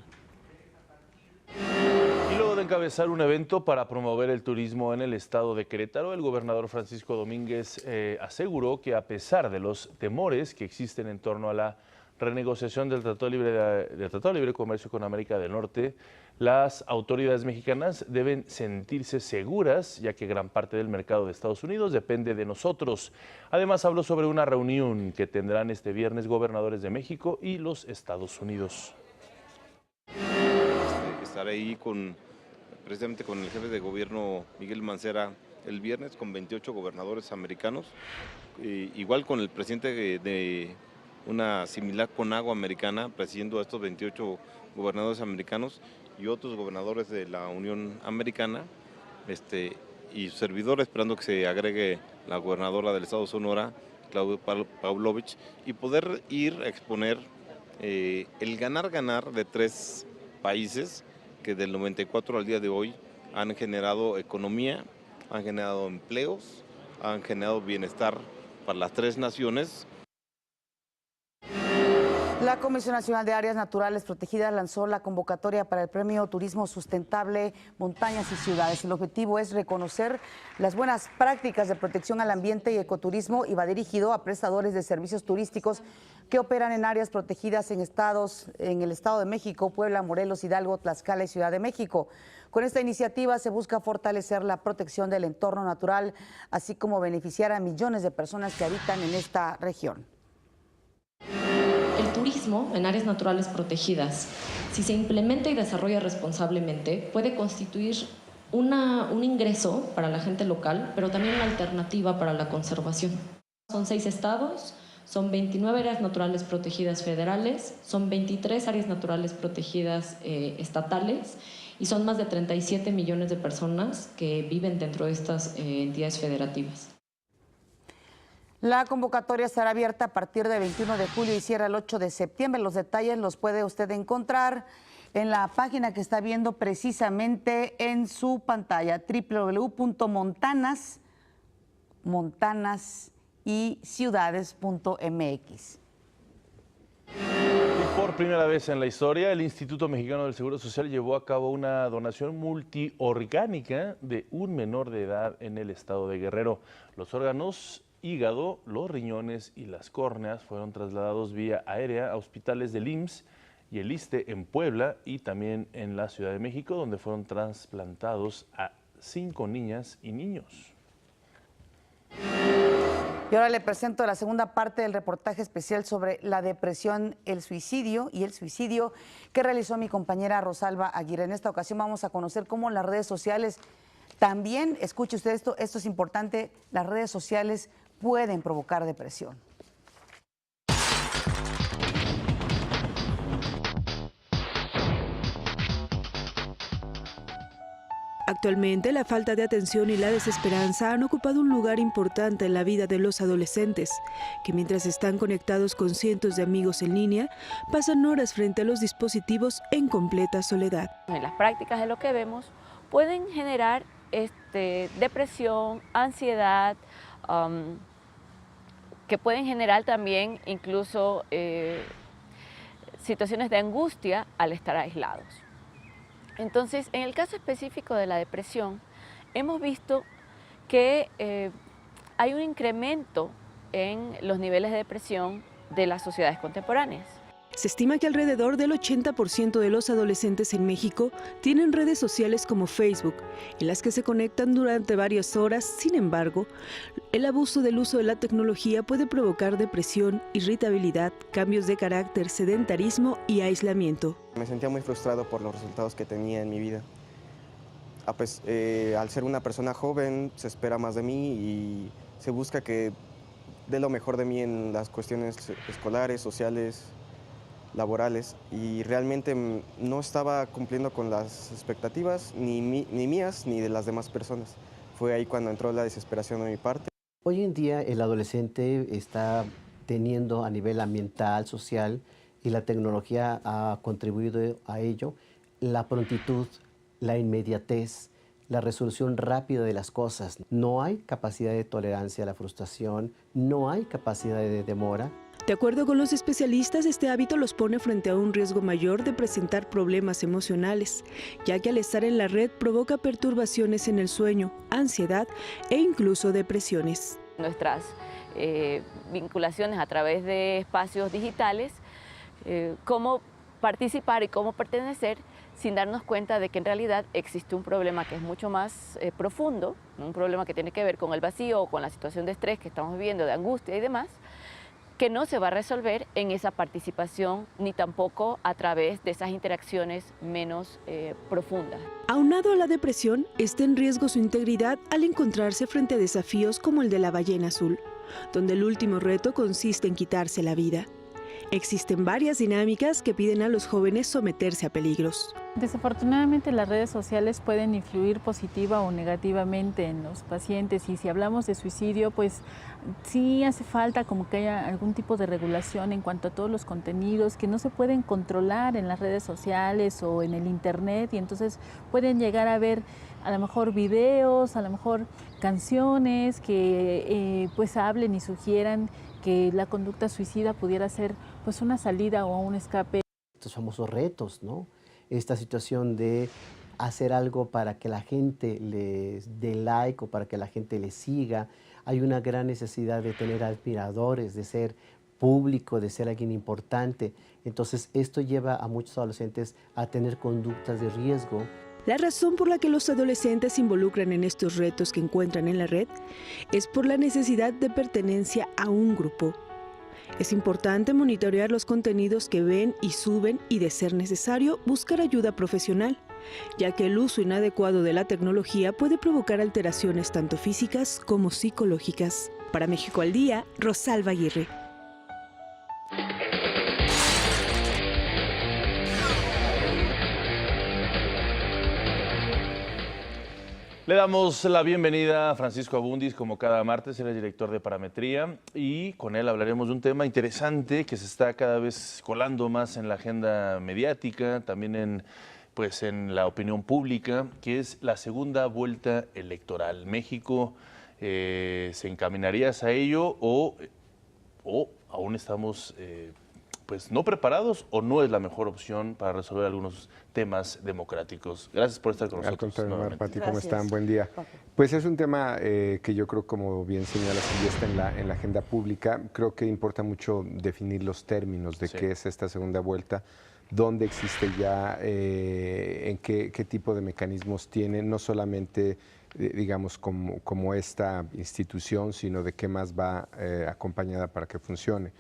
Y luego de encabezar un evento para promover el turismo en el estado de Querétaro, el gobernador Francisco Domínguez aseguró que a pesar de los temores que existen en torno a la renegociación del Tratado de Libre Comercio con América del Norte, las autoridades mexicanas deben sentirse seguras, ya que gran parte del mercado de Estados Unidos depende de nosotros. Además, habló sobre una reunión que tendrán este viernes gobernadores de México y los Estados Unidos. Estar ahí precisamente con el jefe de gobierno Miguel Mancera el viernes con 28 gobernadores americanos, igual con el presidente de una similar CONAGO americana, presidiendo a estos 28 gobernadores americanos y otros gobernadores de la Unión Americana, y su servidor, esperando que se agregue la gobernadora del estado de Sonora, Claudia Pavlovich, y poder ir a exponer el ganar-ganar de tres países que del 94 al día de hoy han generado economía, han generado empleos, han generado bienestar para las tres naciones. La Comisión Nacional de Áreas Naturales Protegidas lanzó la convocatoria para el Premio Turismo Sustentable Montañas y Ciudades. El objetivo es reconocer las buenas prácticas de protección al ambiente y ecoturismo y va dirigido a prestadores de servicios turísticos que operan en áreas protegidas en el Estado de México, Puebla, Morelos, Hidalgo, Tlaxcala y Ciudad de México. Con esta iniciativa se busca fortalecer la protección del entorno natural, así como beneficiar a millones de personas que habitan en esta región. El turismo en áreas naturales protegidas, si se implementa y desarrolla responsablemente, puede constituir un ingreso para la gente local, pero también una alternativa para la conservación. Son 6 estados, son 29 áreas naturales protegidas federales, son 23 áreas naturales protegidas estatales y son más de 37 millones de personas que viven dentro de estas entidades federativas. La convocatoria estará abierta a partir del 21 de julio y cierra el 8 de septiembre. Los detalles los puede usted encontrar en la página que está viendo precisamente en su pantalla, www.montanasciudades.mx. Y por primera vez en la historia, el Instituto Mexicano del Seguro Social llevó a cabo una donación multiorgánica de un menor de edad en el estado de Guerrero. Los órganos hígado, los riñones y las córneas fueron trasladados vía aérea a hospitales del IMSS y el ISSSTE en Puebla y también en la Ciudad de México, donde fueron trasplantados a 5 niñas y niños. Y ahora le presento la segunda parte del reportaje especial sobre la depresión, el suicidio que realizó mi compañera Rosalba Aguirre. En esta ocasión vamos a conocer cómo las redes sociales también, escuche usted esto es importante, las redes sociales pueden provocar depresión. Actualmente, la falta de atención y la desesperanza han ocupado un lugar importante en la vida de los adolescentes, que mientras están conectados con cientos de amigos en línea, pasan horas frente a los dispositivos en completa soledad. En las prácticas de lo que vemos, pueden generar depresión, ansiedad, que pueden generar también incluso situaciones de angustia al estar aislados. Entonces, en el caso específico de la depresión, hemos visto que hay un incremento en los niveles de depresión de las sociedades contemporáneas. Se estima que alrededor del 80% de los adolescentes en México tienen redes sociales como Facebook, en las que se conectan durante varias horas. Sin embargo, el abuso del uso de la tecnología puede provocar depresión, irritabilidad, cambios de carácter, sedentarismo y aislamiento. Me sentía muy frustrado por los resultados que tenía en mi vida. Al ser una persona joven, se espera más de mí y se busca que dé lo mejor de mí en las cuestiones escolares, sociales, laborales, y realmente no estaba cumpliendo con las expectativas ni mías ni de las demás personas. Fue ahí cuando entró la desesperación de mi parte. Hoy en día el adolescente está teniendo a nivel ambiental, social, y la tecnología ha contribuido a ello, la prontitud, la inmediatez, la resolución rápida de las cosas. No hay capacidad de tolerancia a la frustración, no hay capacidad de demora. De acuerdo con los especialistas, este hábito los pone frente a un riesgo mayor de presentar problemas emocionales, ya que al estar en la red provoca perturbaciones en el sueño, ansiedad e incluso depresiones. Nuestras vinculaciones a través de espacios digitales, cómo participar y cómo pertenecer sin darnos cuenta de que en realidad existe un problema que es mucho más profundo, un problema que tiene que ver con el vacío o con la situación de estrés que estamos viviendo, de angustia y demás, que no se va a resolver en esa participación ni tampoco a través de esas interacciones menos profundas. Aunado a la depresión, está en riesgo su integridad al encontrarse frente a desafíos como el de la ballena azul, donde el último reto consiste en quitarse la vida. Existen varias dinámicas que piden a los jóvenes someterse a peligros. Desafortunadamente las redes sociales pueden influir positiva o negativamente en los pacientes, y si hablamos de suicidio, pues sí hace falta como que haya algún tipo de regulación en cuanto a todos los contenidos que no se pueden controlar en las redes sociales o en el internet, y entonces pueden llegar a ver a lo mejor videos, a lo mejor canciones que pues hablen y sugieran que la conducta suicida pudiera ser pues una salida o un escape. Estos famosos retos, ¿no? Esta situación de hacer algo para que la gente les dé like o para que la gente les siga. Hay una gran necesidad de tener admiradores, de ser público, de ser alguien importante. Entonces esto lleva a muchos adolescentes a tener conductas de riesgo. La razón por la que los adolescentes se involucran en estos retos que encuentran en la red es por la necesidad de pertenencia a un grupo. Es importante monitorear los contenidos que ven y suben y, de ser necesario, buscar ayuda profesional, ya que el uso inadecuado de la tecnología puede provocar alteraciones tanto físicas como psicológicas. Para México al Día, Rosalba Aguirre. Le damos la bienvenida a Francisco Abundis, como cada martes, él es director de Parametría, y con él hablaremos de un tema interesante que se está cada vez colando más en la agenda mediática, también en la opinión pública, que es la segunda vuelta electoral. ¿México se encaminaría hacia ello o aún estamos pues no preparados o no es la mejor opción para resolver algunos temas democráticos? Gracias por estar con nosotros. Al contrario, Marpati, ¿cómo están? Buen día. Pues es un tema que yo creo, como bien señalas, ya está en la agenda pública. Creo que importa mucho definir los términos de qué es esta segunda vuelta, dónde existe ya, en qué tipo de mecanismos tiene, no solamente digamos, como esta institución, sino de qué más va acompañada para que funcione.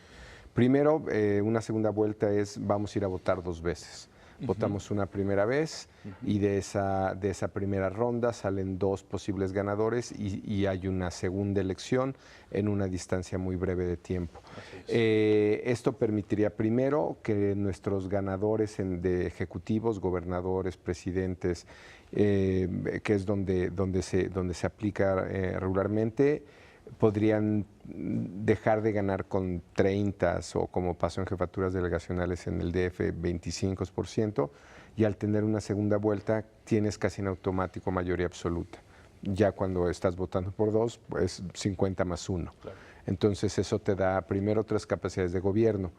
Primero, una segunda vuelta es, vamos a ir a votar 2 veces. Votamos una primera vez y de esa primera ronda salen 2 posibles ganadores y hay una segunda elección en una distancia muy breve de tiempo. Esto permitiría primero que nuestros ganadores de ejecutivos, gobernadores, presidentes, que es donde se aplica regularmente, podrían dejar de ganar con 30 o como pasó en jefaturas delegacionales en el DF 25%, y al tener una segunda vuelta tienes casi en automático mayoría absoluta. Ya cuando estás votando por 2, pues 50 más 1. Claro. Entonces eso te da primero otras capacidades de gobierno.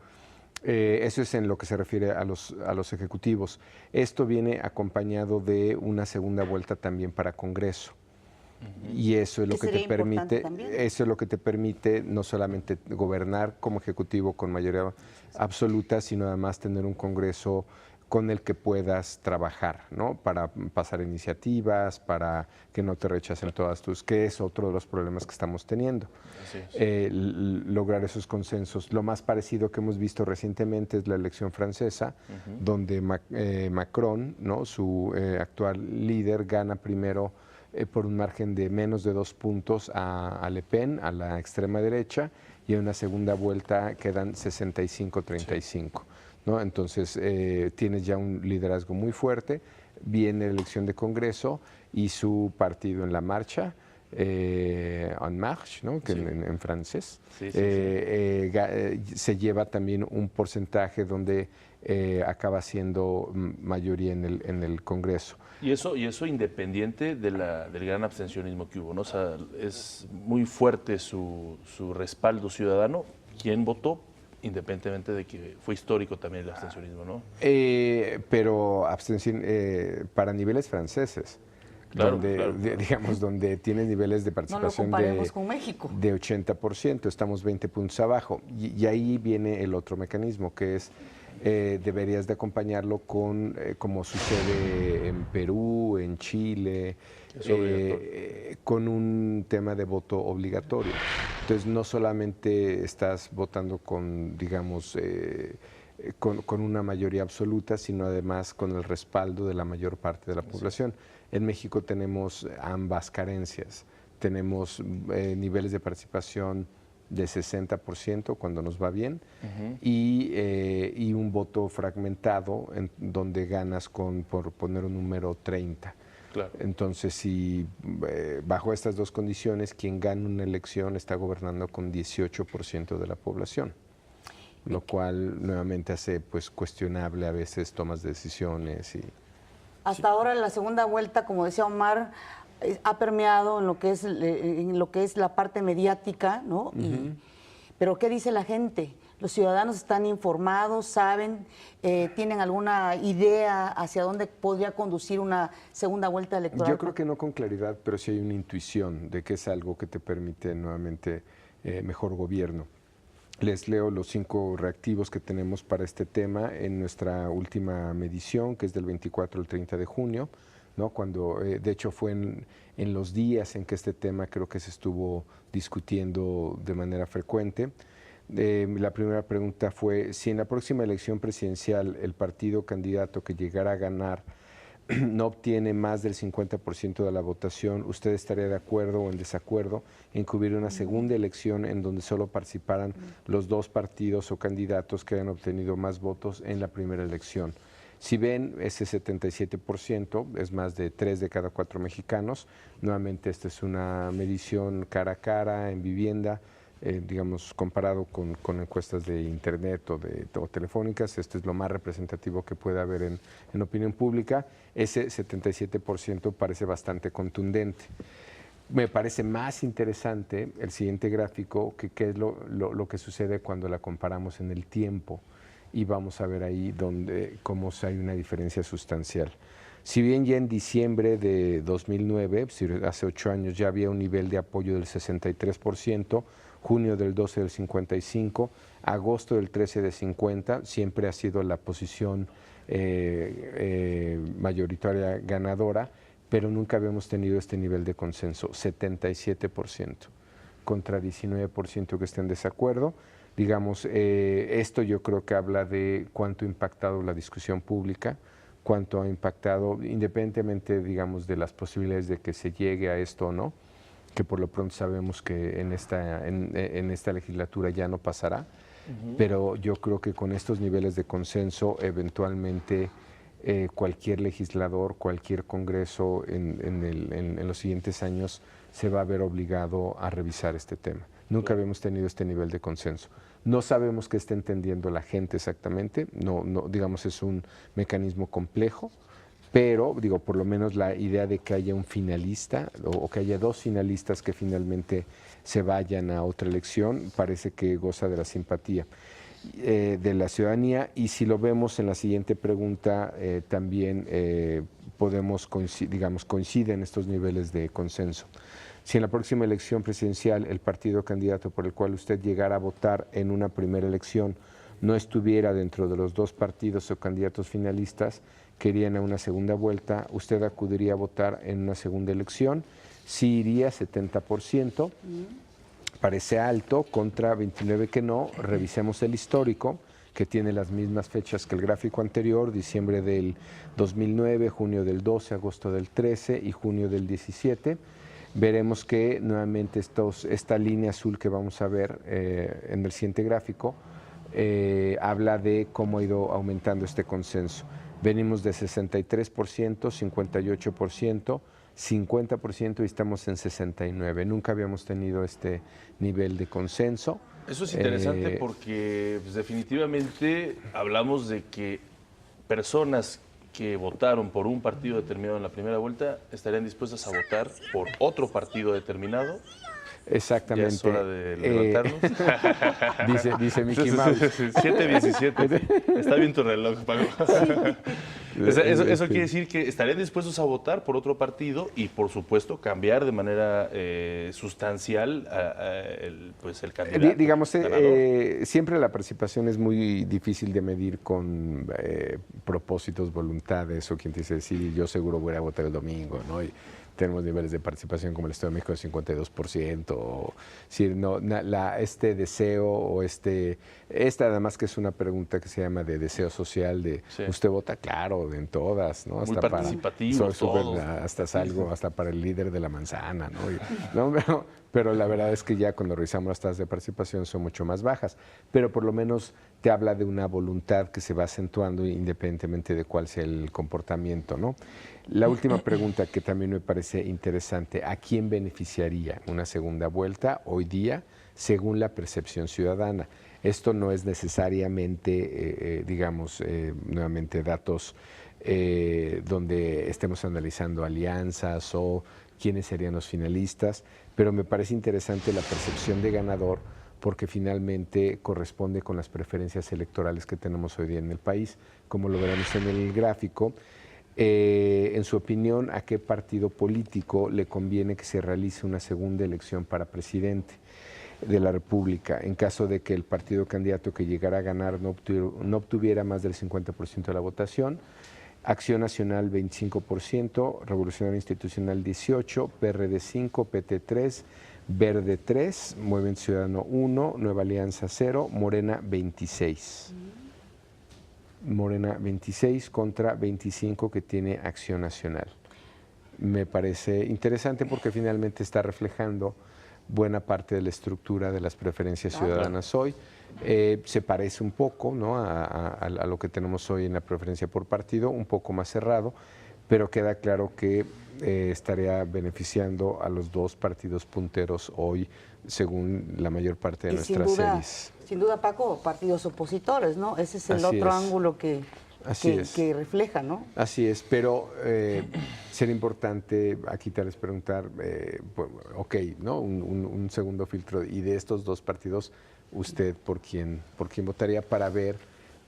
Eso es en lo que se refiere a los ejecutivos. Esto viene acompañado de una segunda vuelta también para Congreso. Y eso es lo que te permite, no solamente gobernar como ejecutivo con mayoría absoluta, sino además tener un Congreso con el que puedas trabajar, ¿no? Para pasar iniciativas, para que no te rechacen todas que es otro de los problemas que estamos teniendo. Lograr esos consensos. Lo más parecido que hemos visto recientemente es la elección francesa, donde Macron, ¿no? Su actual líder, gana primero por un margen de menos de 2 puntos a Le Pen, a la extrema derecha, y en una segunda vuelta quedan 65-35. ¿no? Entonces tienes ya un liderazgo muy fuerte, viene la elección de Congreso y su partido en la marcha, En Marche, ¿no? Que en francés, se lleva también un porcentaje donde acaba siendo mayoría en el Congreso. Y eso independiente del gran abstencionismo que hubo, ¿no? O sea, es muy fuerte su respaldo ciudadano. ¿Quién votó? Independientemente de que fue histórico también el abstencionismo, ¿no? Pero abstención para niveles franceses. Claro, donde tiene niveles de participación con México. De 80%, estamos 20 puntos abajo. Y ahí viene el otro mecanismo, que es deberías de acompañarlo con, como sucede en Perú, en Chile, con un tema de voto obligatorio. Entonces, no solamente estás votando con, digamos, con una mayoría absoluta, sino además con el respaldo de la mayor parte de la población. En México tenemos ambas carencias. Tenemos niveles de participación de 60% cuando nos va bien, y un voto fragmentado en donde ganas por poner un número 30. Claro. Entonces, si bajo estas dos condiciones, quien gana una elección está gobernando con 18% de la población, lo cual nuevamente hace pues cuestionable a veces tomas de decisiones. Hasta ahora la segunda vuelta, como decía Omar, ha permeado en lo que es la parte mediática, ¿no? Pero ¿qué dice la gente? ¿Los ciudadanos están informados, saben, tienen alguna idea hacia dónde podría conducir una segunda vuelta electoral? Yo creo que no con claridad, pero sí hay una intuición de que es algo que te permite nuevamente mejor gobierno. Les leo los 5 reactivos que tenemos para este tema en nuestra última medición, que es del 24 al 30 de junio, ¿no? Cuando, de hecho, fue en los días en que este tema creo que se estuvo discutiendo de manera frecuente. La primera pregunta fue, si en la próxima elección presidencial el partido candidato que llegara a ganar no obtiene más del 50% de la votación, ¿usted estaría de acuerdo o en desacuerdo en que hubiera una segunda elección en donde solo participaran los 2 partidos o candidatos que hayan obtenido más votos en la primera elección? Si ven, ese 77% es más de 3 de cada 4 mexicanos. Nuevamente, esta es una medición cara a cara en vivienda, digamos, comparado con encuestas de internet o telefónicas. Esto es lo más representativo que puede haber en opinión pública. Ese 77% parece bastante contundente. Me parece más interesante el siguiente gráfico, que es lo que sucede cuando la comparamos en el tiempo, y vamos a ver ahí cómo hay una diferencia sustancial. Si bien ya en diciembre de 2009, hace 8 años, ya había un nivel de apoyo del 63%, junio del 12 del 55%, agosto del 13 de 50%, siempre ha sido la posición mayoritaria ganadora, pero nunca habíamos tenido este nivel de consenso, 77%, contra 19% que estén en desacuerdo. Digamos, esto yo creo que habla de cuánto ha impactado la discusión pública, cuánto ha impactado, independientemente, digamos, de las posibilidades de que se llegue a esto o no, que por lo pronto sabemos que en esta legislatura ya no pasará, pero yo creo que con estos niveles de consenso, eventualmente cualquier legislador, cualquier congreso en los siguientes años se va a ver obligado a revisar este tema. Nunca habíamos tenido este nivel de consenso. No sabemos qué está entendiendo la gente exactamente, digamos, es un mecanismo complejo, pero digo, por lo menos la idea de que haya un finalista o que haya dos finalistas que finalmente se vayan a otra elección parece que goza de la simpatía de la ciudadanía. Y si lo vemos en la siguiente pregunta, también coinciden estos niveles de consenso. Si en la próxima elección presidencial el partido candidato por el cual usted llegara a votar en una primera elección no estuviera dentro de los dos partidos o candidatos finalistas que irían a una segunda vuelta, usted acudiría a votar en una segunda elección, sí iría 70%, parece alto, contra 29% que no. Revisemos el histórico, que tiene las mismas fechas que el gráfico anterior, diciembre del 2009, junio del 12, agosto del 13 y junio del 17. Veremos que nuevamente esta línea azul que vamos a ver en el siguiente gráfico habla de cómo ha ido aumentando este consenso. Venimos de 63%, 58%, 50% y estamos en 69%. Nunca habíamos tenido este nivel de consenso. Eso es interesante porque pues, definitivamente hablamos de que personas que votaron por un partido determinado en la primera vuelta estarían dispuestas a votar por otro partido determinado. Exactamente. Ya es hora de levantarnos. dice Mickey Mouse. 7:17. Está bien tu reloj, Paco. Eso quiere decir que estarían dispuestos a votar por otro partido y, por supuesto, cambiar de manera sustancial el candidato. Digamos, siempre la participación es muy difícil de medir con propósitos, voluntades, o quien te dice, sí, yo seguro voy a votar el domingo, ¿no? Y tenemos niveles de participación como el Estado de México de 52%, o si no, este deseo o esta además que es una pregunta que se llama de deseo social, de usted vota, claro, en todas, ¿no? Muy participativos todos. Hasta salgo, hasta para el líder de la manzana, ¿no? Pero la verdad es que ya cuando revisamos las tasas de participación son mucho más bajas, pero por lo menos te habla de una voluntad que se va acentuando independientemente de cuál sea el comportamiento, ¿no? La última pregunta que también me parece interesante, ¿a quién beneficiaría una segunda vuelta hoy día según la percepción ciudadana? Esto no es necesariamente, nuevamente datos donde estemos analizando alianzas o quiénes serían los finalistas, pero me parece interesante la percepción de ganador porque finalmente corresponde con las preferencias electorales que tenemos hoy día en el país, como lo veremos en el gráfico. En su opinión, ¿a qué partido político le conviene que se realice una segunda elección para presidente de la República en caso de que el partido candidato que llegara a ganar no obtuviera más del 50% de la votación? Acción Nacional 25%, Revolucionario Institucional 18%, PRD 5%, PT 3%, Verde 3%, Movimiento Ciudadano 1%, Nueva Alianza 0%, Morena 26%. Morena 26 contra 25 que tiene Acción Nacional. Me parece interesante porque finalmente está reflejando buena parte de la estructura de las preferencias ciudadanas hoy. Se parece un poco, ¿no?, a lo que tenemos hoy en la preferencia por partido, un poco más cerrado, pero queda claro que estaría beneficiando a los dos partidos punteros hoy, según la mayor parte de nuestras series. Sin duda, Paco, partidos opositores, ¿no? Ese es el otro ángulo que refleja, ¿no? Así es, pero sería importante aquí tal vez preguntar, ¿no? Un segundo filtro, y de estos dos partidos, ¿usted por quién votaría para ver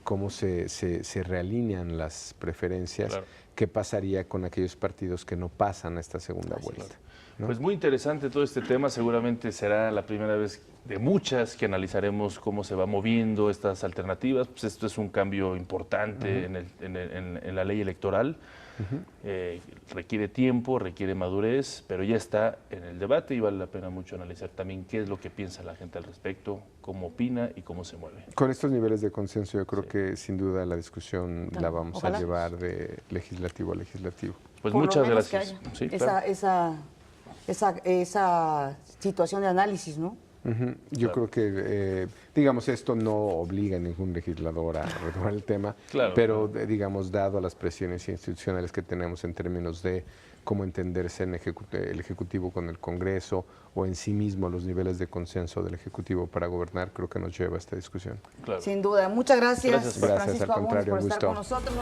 cómo se realinean las preferencias? Claro. ¿Qué pasaría con aquellos partidos que no pasan a esta segunda vuelta? ¿no? Pues muy interesante todo este tema, seguramente será la primera vez de muchas que analizaremos cómo se va moviendo estas alternativas. Pues esto es un cambio importante en la ley electoral. Requiere tiempo, requiere madurez, pero ya está en el debate y vale la pena mucho analizar también qué es lo que piensa la gente al respecto, cómo opina y cómo se mueve. Con estos niveles de consenso yo creo que sin duda la discusión la vamos a llevar de legislativo a legislativo. Pues Por muchas lo menos gracias. que haya Sí, claro. esa situación de análisis, ¿no? Yo creo que, digamos, esto no obliga a ningún legislador a retomar el tema, pero, digamos, dado a las presiones institucionales que tenemos en términos de cómo entenderse en el Ejecutivo con el Congreso o en sí mismo los niveles de consenso del Ejecutivo para gobernar, creo que nos lleva a esta discusión. Sin duda. Muchas gracias, Francisco al Abunes, contrario, por un estar gusto. con nosotros.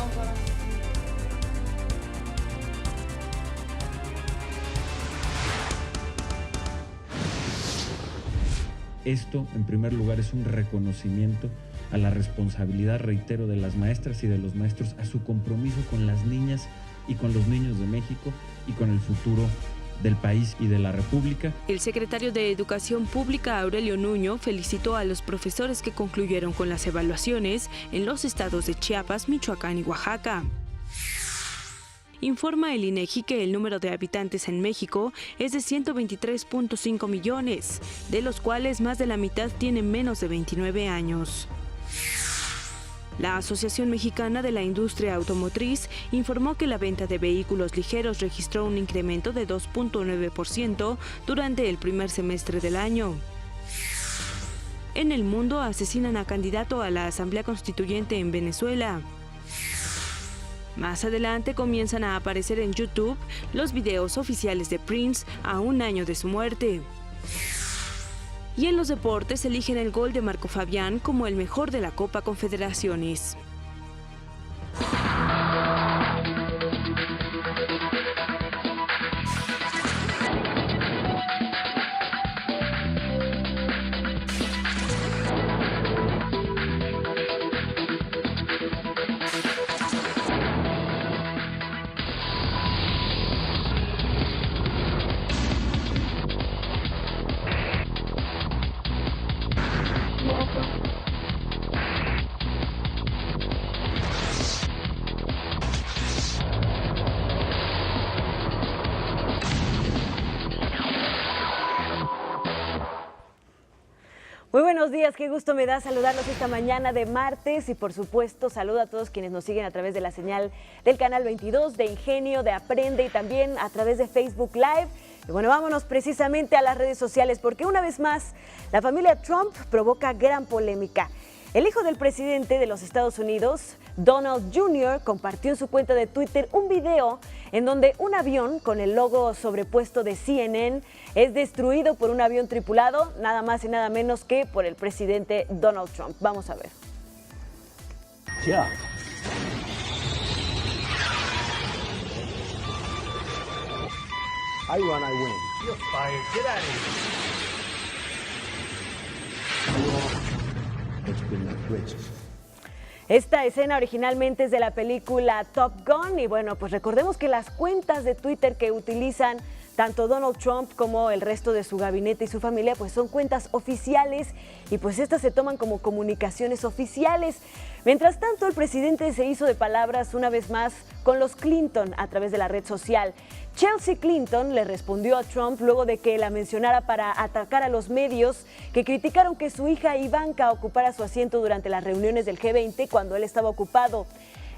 Esto, en primer lugar, es un reconocimiento a la responsabilidad, reitero, de las maestras y de los maestros, a su compromiso con las niñas y con los niños de México y con el futuro del país y de la República. El secretario de Educación Pública, Aurelio Nuño, felicitó a los profesores que concluyeron con las evaluaciones en los estados de Chiapas, Michoacán y Oaxaca. Informa el INEGI que el número de habitantes en México es de 123.5 millones, de los cuales más de la mitad tienen menos de 29 años. La Asociación Mexicana de la Industria Automotriz informó que la venta de vehículos ligeros registró un incremento de 2.9% durante el primer semestre del año. En el mundo asesinan a candidato a la Asamblea Constituyente en Venezuela. Más adelante comienzan a aparecer en YouTube los videos oficiales de Prince a un año de su muerte. Y en los deportes eligen el gol de Marco Fabián como el mejor de la Copa Confederaciones. Muy buenos días, qué gusto me da saludarlos esta mañana de martes y por supuesto saludo a todos quienes nos siguen a través de la señal del canal 22 de Ingenio, de Aprende y también a través de Facebook Live. Y bueno, vámonos precisamente a las redes sociales porque una vez más la familia Trump provoca gran polémica. El hijo del presidente de los Estados Unidos, Donald Jr., compartió en su cuenta de Twitter un video en donde un avión con el logo sobrepuesto de CNN es destruido por un avión tripulado, nada más y nada menos que por el presidente Donald Trump. Vamos a ver. Yeah. I run, I win. You're fired. Get out of here. Esta escena originalmente es de la película Top Gun y bueno, pues recordemos que las cuentas de Twitter que utilizan tanto Donald Trump como el resto de su gabinete y su familia pues son cuentas oficiales y pues estas se toman como comunicaciones oficiales. Mientras tanto, el presidente se hizo de palabras una vez más con los Clinton a través de la red social. Chelsea Clinton le respondió a Trump luego de que la mencionara para atacar a los medios que criticaron que su hija Ivanka ocupara su asiento durante las reuniones del G20 cuando él estaba ocupado.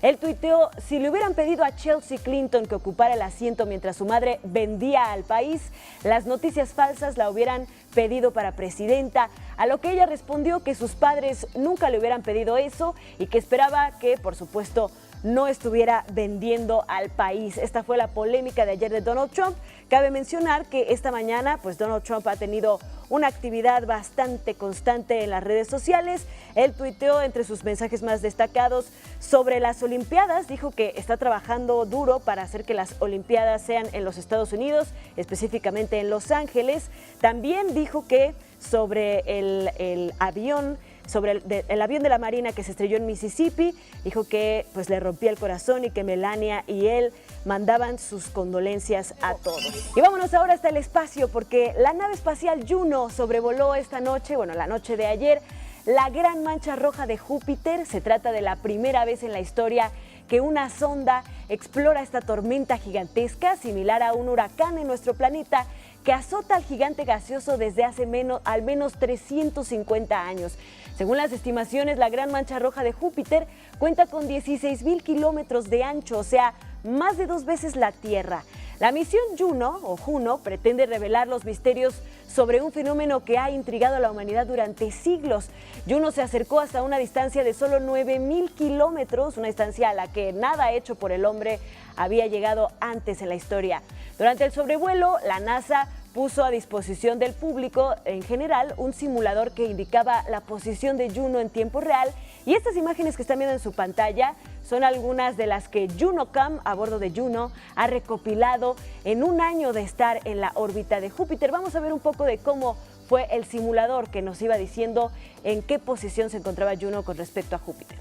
Él tuiteó, si le hubieran pedido a Chelsea Clinton que ocupara el asiento mientras su madre vendía al país, las noticias falsas la hubieran pedido para presidenta, a lo que ella respondió que sus padres nunca le hubieran pedido eso y que esperaba que, por supuesto, no estuviera vendiendo al país. Esta fue la polémica de ayer de Donald Trump. Cabe mencionar que esta mañana, pues Donald Trump ha tenido una actividad bastante constante en las redes sociales. Él tuiteó entre sus mensajes más destacados sobre las Olimpiadas. Dijo que está trabajando duro para hacer que las Olimpiadas sean en los Estados Unidos, específicamente en Los Ángeles. También dijo que sobre el avión sobre el avión de la Marina que se estrelló en Mississippi. Dijo que pues le rompía el corazón y que Melania y él mandaban sus condolencias a todos. Y vámonos ahora hasta el espacio, porque la nave espacial Juno sobrevoló esta noche, bueno, la noche de ayer, la gran mancha roja de Júpiter. Se trata de la primera vez en la historia que una sonda explora esta tormenta gigantesca, similar a un huracán en nuestro planeta, que azota al gigante gaseoso desde hace al menos 350 años. Según las estimaciones, la gran mancha roja de Júpiter cuenta con 16,000 kilómetros de ancho, o sea, más de 2 veces la Tierra. La misión Juno pretende revelar los misterios sobre un fenómeno que ha intrigado a la humanidad durante siglos. Juno se acercó hasta una distancia de solo 9,000 kilómetros, una distancia a la que nada hecho por el hombre había llegado antes en la historia. Durante el sobrevuelo, la NASA puso a disposición del público en general un simulador que indicaba la posición de Juno en tiempo real, y estas imágenes que están viendo en su pantalla son algunas de las que JunoCam, a bordo de Juno, ha recopilado en un año de estar en la órbita de Júpiter. Vamos a ver un poco de cómo fue el simulador que nos iba diciendo en qué posición se encontraba Juno con respecto a Júpiter.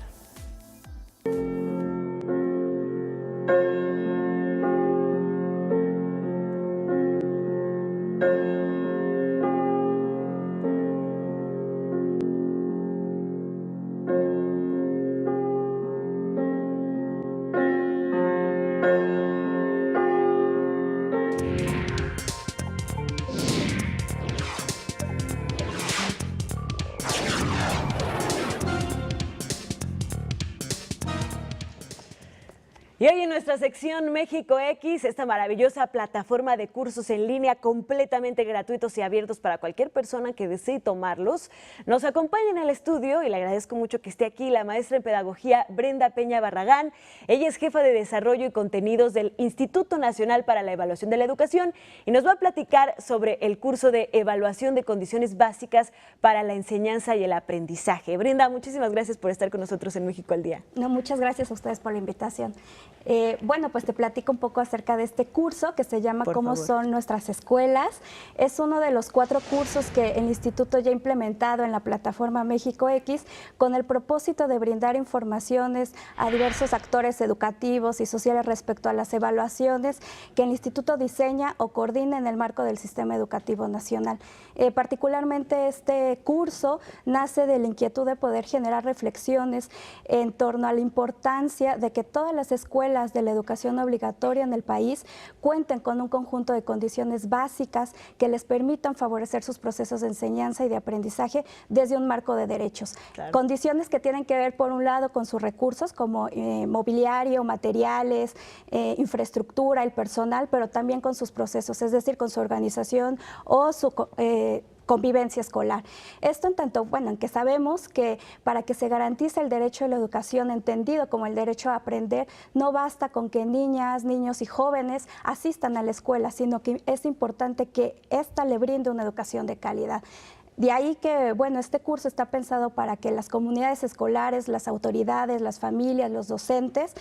Y hoy en nuestra sección México X, esta maravillosa plataforma de cursos en línea completamente gratuitos y abiertos para cualquier persona que desee tomarlos, nos acompaña en el estudio, y le agradezco mucho que esté aquí, la maestra en pedagogía Brenda Peña Barragán. Ella es jefa de desarrollo y contenidos del Instituto Nacional para la Evaluación de la Educación y nos va a platicar sobre el curso de evaluación de condiciones básicas para la enseñanza y el aprendizaje. Brenda, muchísimas gracias por estar con nosotros en México al Día. No, muchas gracias a ustedes por la invitación. Bueno, pues te platico un poco acerca de este curso que se llama ¿Cómo son nuestras escuelas? Es uno de los 4 cursos que el Instituto ya ha implementado en la plataforma México X con el propósito de brindar informaciones a diversos actores educativos y sociales respecto a las evaluaciones que el Instituto diseña o coordina en el marco del Sistema Educativo Nacional. Particularmente este curso nace de la inquietud de poder generar reflexiones en torno a la importancia de que todas las escuelas de la educación obligatoria en el país cuenten con un conjunto de condiciones básicas que les permitan favorecer sus procesos de enseñanza y de aprendizaje desde un marco de derechos. Claro. Condiciones que tienen que ver, por un lado, con sus recursos como mobiliario, materiales, infraestructura, el personal, pero también con sus procesos, es decir, con su organización o su convivencia escolar. Esto en tanto, bueno, en que sabemos que para que se garantice el derecho a la educación, entendido como el derecho a aprender, no basta con que niñas, niños y jóvenes asistan a la escuela, sino que es importante que ésta le brinde una educación de calidad. De ahí que, bueno, este curso está pensado para que las comunidades escolares, las autoridades, las familias, los docentes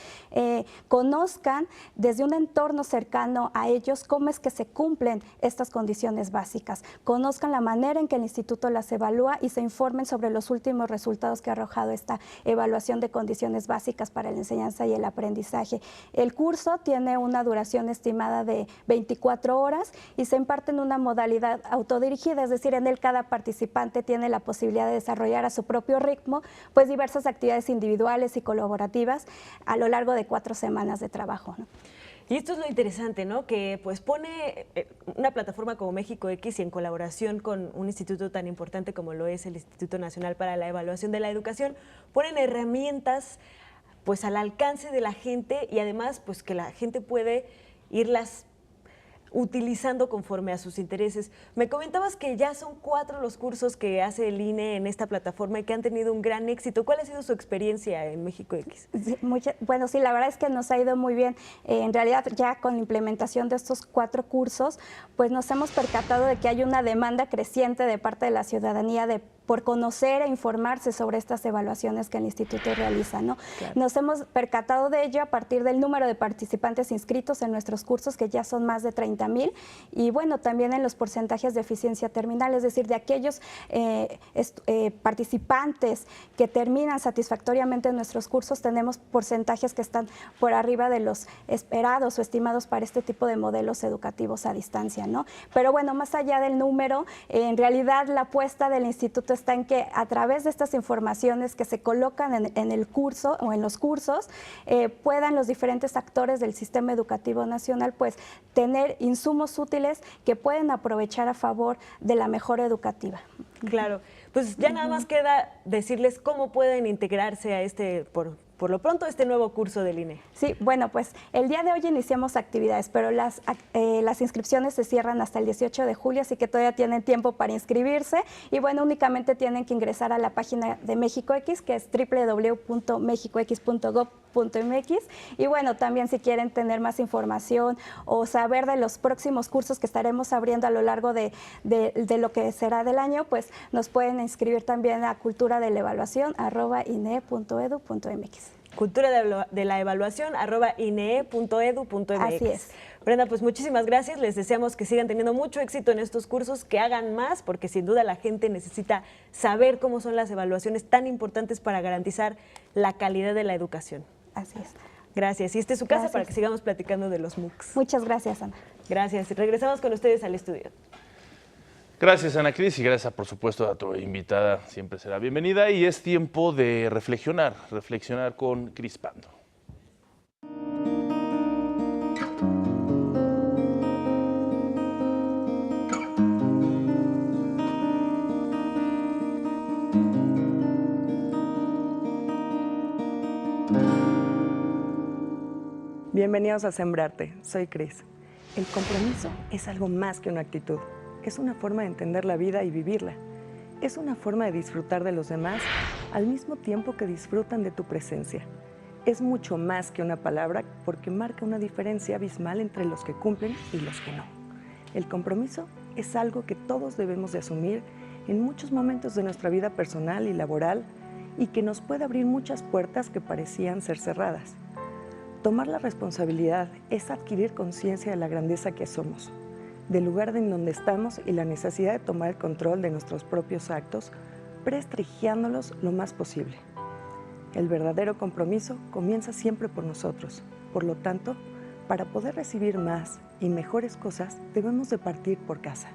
conozcan desde un entorno cercano a ellos cómo es que se cumplen estas condiciones básicas, conozcan la manera en que el instituto las evalúa y se informen sobre los últimos resultados que ha arrojado esta evaluación de condiciones básicas para la enseñanza y el aprendizaje. El curso tiene una duración estimada de 24 horas y se imparte en una modalidad autodirigida, es decir, en el cada participante tiene la posibilidad de desarrollar a su propio ritmo pues diversas actividades individuales y colaborativas a lo largo de 4 semanas de trabajo, ¿no? Y esto es lo interesante, ¿no? Que pues pone una plataforma como México X y en colaboración con un instituto tan importante como lo es el Instituto Nacional para la Evaluación de la Educación, ponen herramientas pues al alcance de la gente y además pues que la gente puede irlas utilizando conforme a sus intereses. Me comentabas que ya son 4 los cursos que hace el INE en esta plataforma y que han tenido un gran éxito. ¿Cuál ha sido su experiencia en México X? Sí, bueno, sí, la verdad es que nos ha ido muy bien. En realidad, ya con la implementación de estos 4 cursos, pues nos hemos percatado de que hay una demanda creciente de parte de la ciudadanía de por conocer e informarse sobre estas evaluaciones que el instituto realiza, ¿no? Claro. Nos hemos percatado de ello a partir del número de participantes inscritos en nuestros cursos, que ya son más de 30,000, y bueno, también en los porcentajes de eficiencia terminal, es decir, de aquellos participantes que terminan satisfactoriamente en nuestros cursos, tenemos porcentajes que están por arriba de los esperados o estimados para este tipo de modelos educativos a distancia, ¿no? Pero bueno, más allá del número, en realidad la apuesta del instituto está en que a través de estas informaciones que se colocan en el curso o en los cursos, puedan los diferentes actores del sistema educativo nacional pues tener insumos útiles que pueden aprovechar a favor de la mejora educativa. Claro, pues ya nada más queda decirles cómo pueden integrarse a por lo pronto, este nuevo curso del INE. Sí, bueno, pues el día de hoy iniciamos actividades, pero las inscripciones se cierran hasta el 18 de julio, así que todavía tienen tiempo para inscribirse. Y bueno, únicamente tienen que ingresar a la página de México X, que es www.mexicox.gov.mx. Y bueno, también si quieren tener más información o saber de los próximos cursos que estaremos abriendo a lo largo de lo que será del año, pues nos pueden inscribir también a cultura de la evaluación @ine.edu.mx. Cultura de la evaluación @ine.edu.mx. Así es. Brenda, pues muchísimas gracias. Les deseamos que sigan teniendo mucho éxito en estos cursos, que hagan más, porque sin duda la gente necesita saber cómo son las evaluaciones tan importantes para garantizar la calidad de la educación. Así es. Gracias. Y esta es su casa para que sigamos platicando de los MOOCs. Muchas gracias, Ana. Gracias. Regresamos con ustedes al estudio. Gracias, Ana Cris, y gracias, por supuesto, a tu invitada. Siempre será bienvenida. Y es tiempo de reflexionar con Cris Pando. Bienvenidos a Sembrarte. Soy Cris. El compromiso es algo más que una actitud. Es una forma de entender la vida y vivirla. Es una forma de disfrutar de los demás al mismo tiempo que disfrutan de tu presencia. Es mucho más que una palabra porque marca una diferencia abismal entre los que cumplen y los que no. El compromiso es algo que todos debemos de asumir en muchos momentos de nuestra vida personal y laboral y que nos puede abrir muchas puertas que parecían ser cerradas. Tomar la responsabilidad es adquirir conciencia de la grandeza que somos, del lugar en donde estamos y la necesidad de tomar el control de nuestros propios actos, prestigiándolos lo más posible. El verdadero compromiso comienza siempre por nosotros. Por lo tanto, para poder recibir más y mejores cosas, debemos de partir por casa,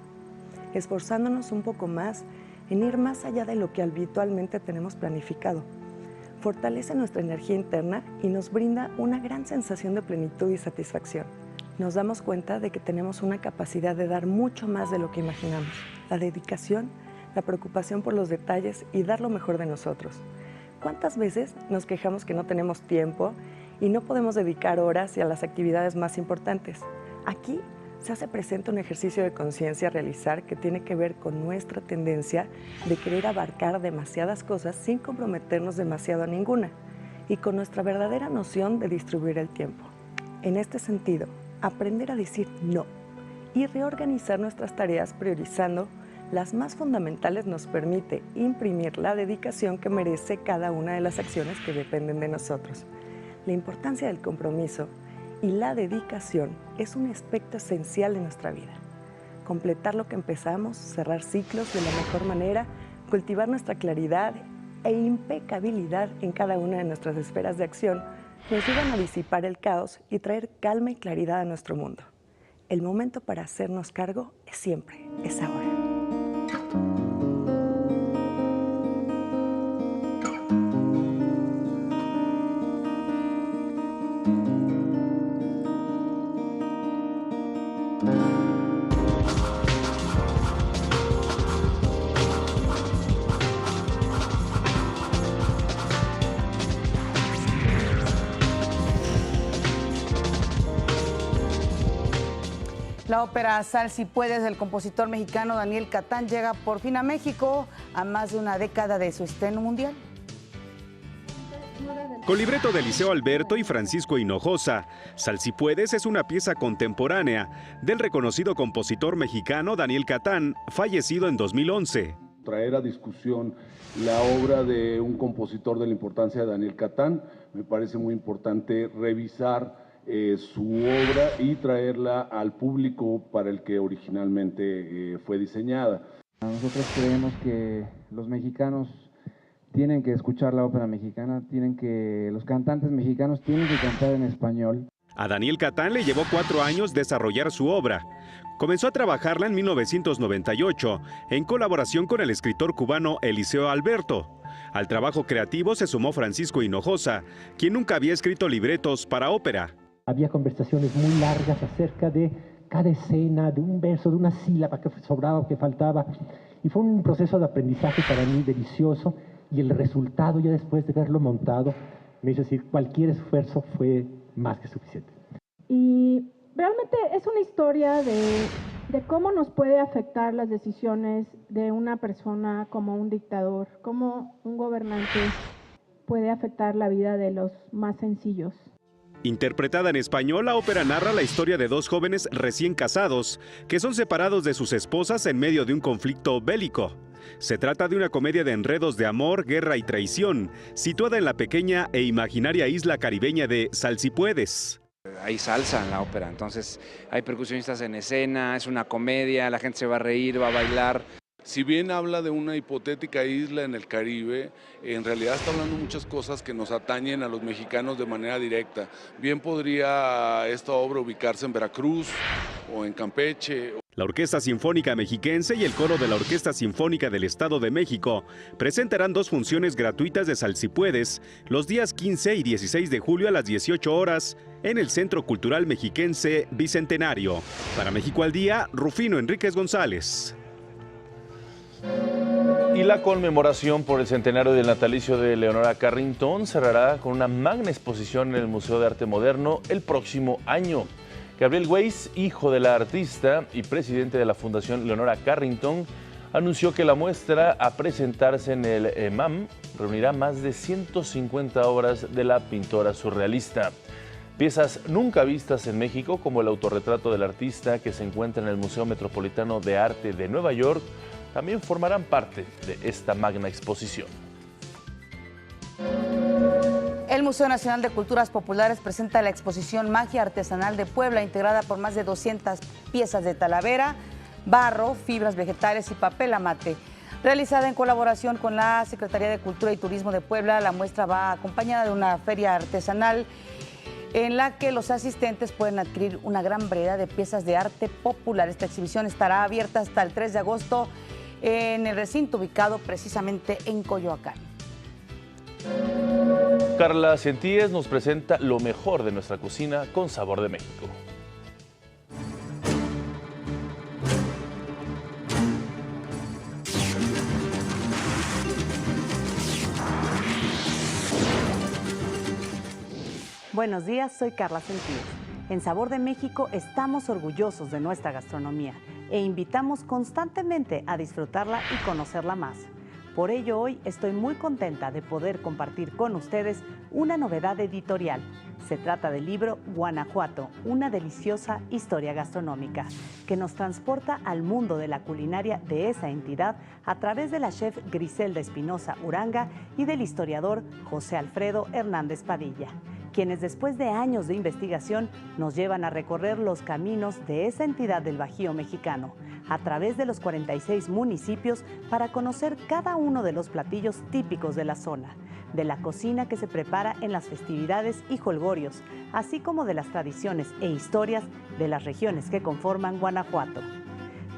esforzándonos un poco más en ir más allá de lo que habitualmente tenemos planificado. Fortalece nuestra energía interna y nos brinda una gran sensación de plenitud y satisfacción. Nos damos cuenta de que tenemos una capacidad de dar mucho más de lo que imaginamos. La dedicación, la preocupación por los detalles y dar lo mejor de nosotros. ¿Cuántas veces nos quejamos que no tenemos tiempo y no podemos dedicar horas a las actividades más importantes? Aquí se hace presente un ejercicio de conciencia a realizar que tiene que ver con nuestra tendencia de querer abarcar demasiadas cosas sin comprometernos demasiado a ninguna y con nuestra verdadera noción de distribuir el tiempo. En este sentido, aprender a decir no y reorganizar nuestras tareas priorizando las más fundamentales nos permite imprimir la dedicación que merece cada una de las acciones que dependen de nosotros. La importancia del compromiso y la dedicación es un aspecto esencial de nuestra vida. Completar lo que empezamos, cerrar ciclos de la mejor manera, cultivar nuestra claridad e impecabilidad en cada una de nuestras esferas de acción nos ayudan a disipar el caos y traer calma y claridad a nuestro mundo. El momento para hacernos cargo es siempre, es ahora. La ópera Sal si puedes del compositor mexicano Daniel Catán llega por fin a México a más de una década de su estreno mundial. Con libreto de Eliseo Alberto y Francisco Hinojosa, Sal si puedes es una pieza contemporánea del reconocido compositor mexicano Daniel Catán, fallecido en 2011. Traer a discusión la obra de un compositor de la importancia de Daniel Catán, me parece muy importante revisar su obra y traerla al público para el que originalmente fue diseñada. Nosotros creemos que los mexicanos tienen que escuchar la ópera mexicana, los cantantes mexicanos tienen que cantar en español. A Daniel Catán le llevó 4 años desarrollar su obra. Comenzó a trabajarla en 1998, en colaboración con el escritor cubano Eliseo Alberto. Al trabajo creativo se sumó Francisco Hinojosa, quien nunca había escrito libretos para ópera. Había conversaciones muy largas acerca de cada escena, de un verso, de una sílaba que sobraba o que faltaba. Y fue un proceso de aprendizaje para mí delicioso, y el resultado, ya después de verlo montado, me hizo decir, cualquier esfuerzo fue más que suficiente. Y realmente es una historia de cómo nos puede afectar las decisiones de una persona como un dictador, cómo un gobernante puede afectar la vida de los más sencillos. Interpretada en español, la ópera narra la historia de 2 jóvenes recién casados que son separados de sus esposas en medio de un conflicto bélico. Se trata de una comedia de enredos de amor, guerra y traición, situada en la pequeña e imaginaria isla caribeña de Salsipuedes. Hay salsa en la ópera, entonces hay percusionistas en escena, es una comedia, la gente se va a reír, va a bailar. Si bien habla de una hipotética isla en el Caribe, en realidad está hablando muchas cosas que nos atañen a los mexicanos de manera directa. Bien podría esta obra ubicarse en Veracruz o en Campeche. La Orquesta Sinfónica Mexiquense y el Coro de la Orquesta Sinfónica del Estado de México presentarán 2 funciones gratuitas de Salsipuedes los días 15 y 16 de julio a las 18 horas en el Centro Cultural Mexiquense Bicentenario. Para México al Día, Rufino Enríquez González. Y la conmemoración por el centenario del natalicio de Leonora Carrington cerrará con una magna exposición en el Museo de Arte Moderno el próximo año. Gabriel Weiss, hijo de la artista y presidente de la Fundación Leonora Carrington, anunció que la muestra a presentarse en el MAM reunirá más de 150 obras de la pintora surrealista. Piezas nunca vistas en México, como el autorretrato del artista que se encuentra en el Museo Metropolitano de Arte de Nueva York, también formarán parte de esta magna exposición. El Museo Nacional de Culturas Populares presenta la exposición Magia Artesanal de Puebla, integrada por más de 200 piezas de talavera, barro, fibras vegetales y papel amate. Realizada en colaboración con la Secretaría de Cultura y Turismo de Puebla, la muestra va acompañada de una feria artesanal en la que los asistentes pueden adquirir una gran variedad de piezas de arte popular. Esta exhibición estará abierta hasta el 3 de agosto en el recinto ubicado precisamente en Coyoacán. Carla Centíes nos presenta lo mejor de nuestra cocina con sabor de México. Buenos días, soy Carla Centíes. En Sabor de México estamos orgullosos de nuestra gastronomía e invitamos constantemente a disfrutarla y conocerla más. Por ello, hoy estoy muy contenta de poder compartir con ustedes una novedad editorial. Se trata del libro Guanajuato, una deliciosa historia gastronómica, que nos transporta al mundo de la culinaria de esa entidad a través de la chef Griselda Espinosa Uranga y del historiador José Alfredo Hernández Padilla, quienes después de años de investigación nos llevan a recorrer los caminos de esa entidad del Bajío mexicano, a través de los 46 municipios para conocer cada uno de los platillos típicos de la zona, de la cocina que se prepara en las festividades y jolgorios, así como de las tradiciones e historias de las regiones que conforman Guanajuato.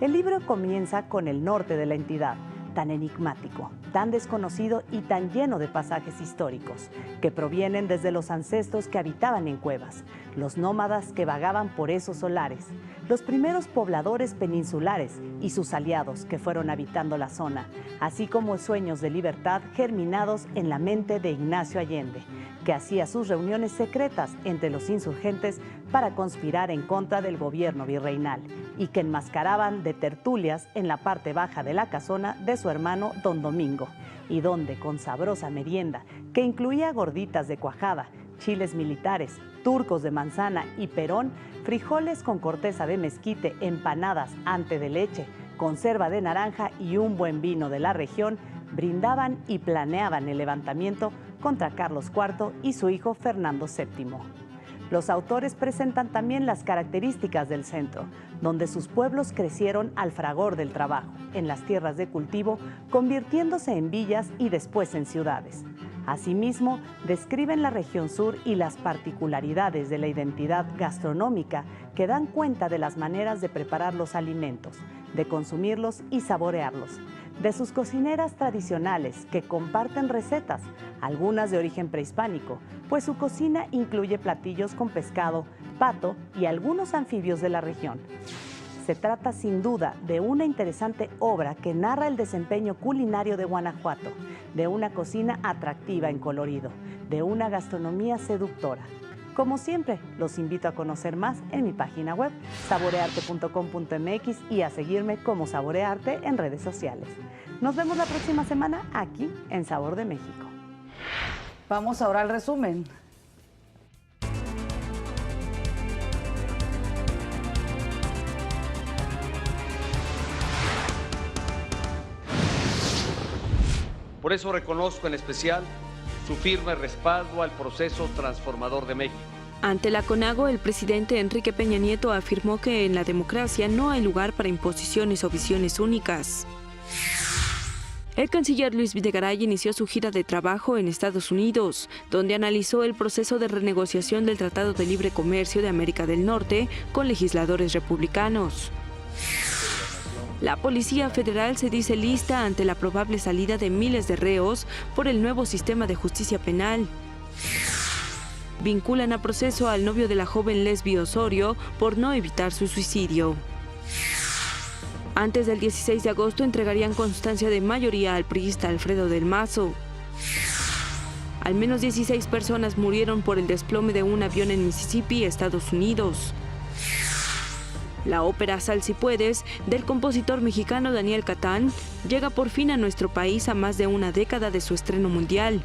El libro comienza con el norte de la entidad, tan enigmático, tan desconocido y tan lleno de pasajes históricos, que provienen desde los ancestros que habitaban en cuevas, los nómadas que vagaban por esos solares, los primeros pobladores peninsulares y sus aliados que fueron habitando la zona, así como sueños de libertad germinados en la mente de Ignacio Allende, que hacía sus reuniones secretas entre los insurgentes para conspirar en contra del gobierno virreinal y que enmascaraban de tertulias en la parte baja de la casona de su hermano Don Domingo, y donde con sabrosa merienda que incluía gorditas de cuajada, chiles militares, turcos de manzana y perón, frijoles con corteza de mezquite, empanadas ante de leche, conserva de naranja y un buen vino de la región, brindaban y planeaban el levantamiento contra Carlos IV y su hijo Fernando VII. Los autores presentan también las características del centro, donde sus pueblos crecieron al fragor del trabajo, en las tierras de cultivo, convirtiéndose en villas y después en ciudades. Asimismo, describen la región sur y las particularidades de la identidad gastronómica que dan cuenta de las maneras de preparar los alimentos, de consumirlos y saborearlos, de sus cocineras tradicionales que comparten recetas, algunas de origen prehispánico, pues su cocina incluye platillos con pescado, pato y algunos anfibios de la región. Se trata sin duda de una interesante obra que narra el desempeño culinario de Guanajuato, de una cocina atractiva en colorido, de una gastronomía seductora. Como siempre, los invito a conocer más en mi página web, saborearte.com.mx, y a seguirme como Saborearte en redes sociales. Nos vemos la próxima semana aquí en Sabor de México. Vamos ahora al resumen. Por eso reconozco en especial su firme respaldo al proceso transformador de México. Ante la CONAGO, el presidente Enrique Peña Nieto afirmó que en la democracia no hay lugar para imposiciones o visiones únicas. El canciller Luis Videgaray inició su gira de trabajo en Estados Unidos, donde analizó el proceso de renegociación del Tratado de Libre Comercio de América del Norte con legisladores republicanos. La Policía Federal se dice lista ante la probable salida de miles de reos por el nuevo sistema de justicia penal. Vinculan a proceso al novio de la joven Lesbi Osorio por no evitar su suicidio. Antes del 16 de agosto entregarían constancia de mayoría al priista Alfredo del Mazo. Al menos 16 personas murieron por el desplome de un avión en Mississippi, Estados Unidos. La ópera Sal si puedes, del compositor mexicano Daniel Catán, llega por fin a nuestro país a más de una década de su estreno mundial.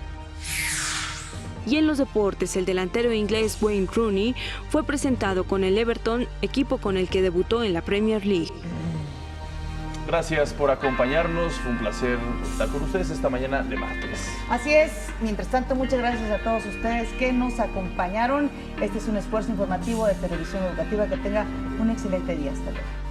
Y en los deportes, el delantero inglés Wayne Rooney fue presentado con el Everton, equipo con el que debutó en la Premier League. Gracias por acompañarnos, fue un placer estar con ustedes esta mañana de martes. Así es, mientras tanto, muchas gracias a todos ustedes que nos acompañaron. Este es un esfuerzo informativo de Televisión Educativa. Que tenga un excelente día. Hasta luego.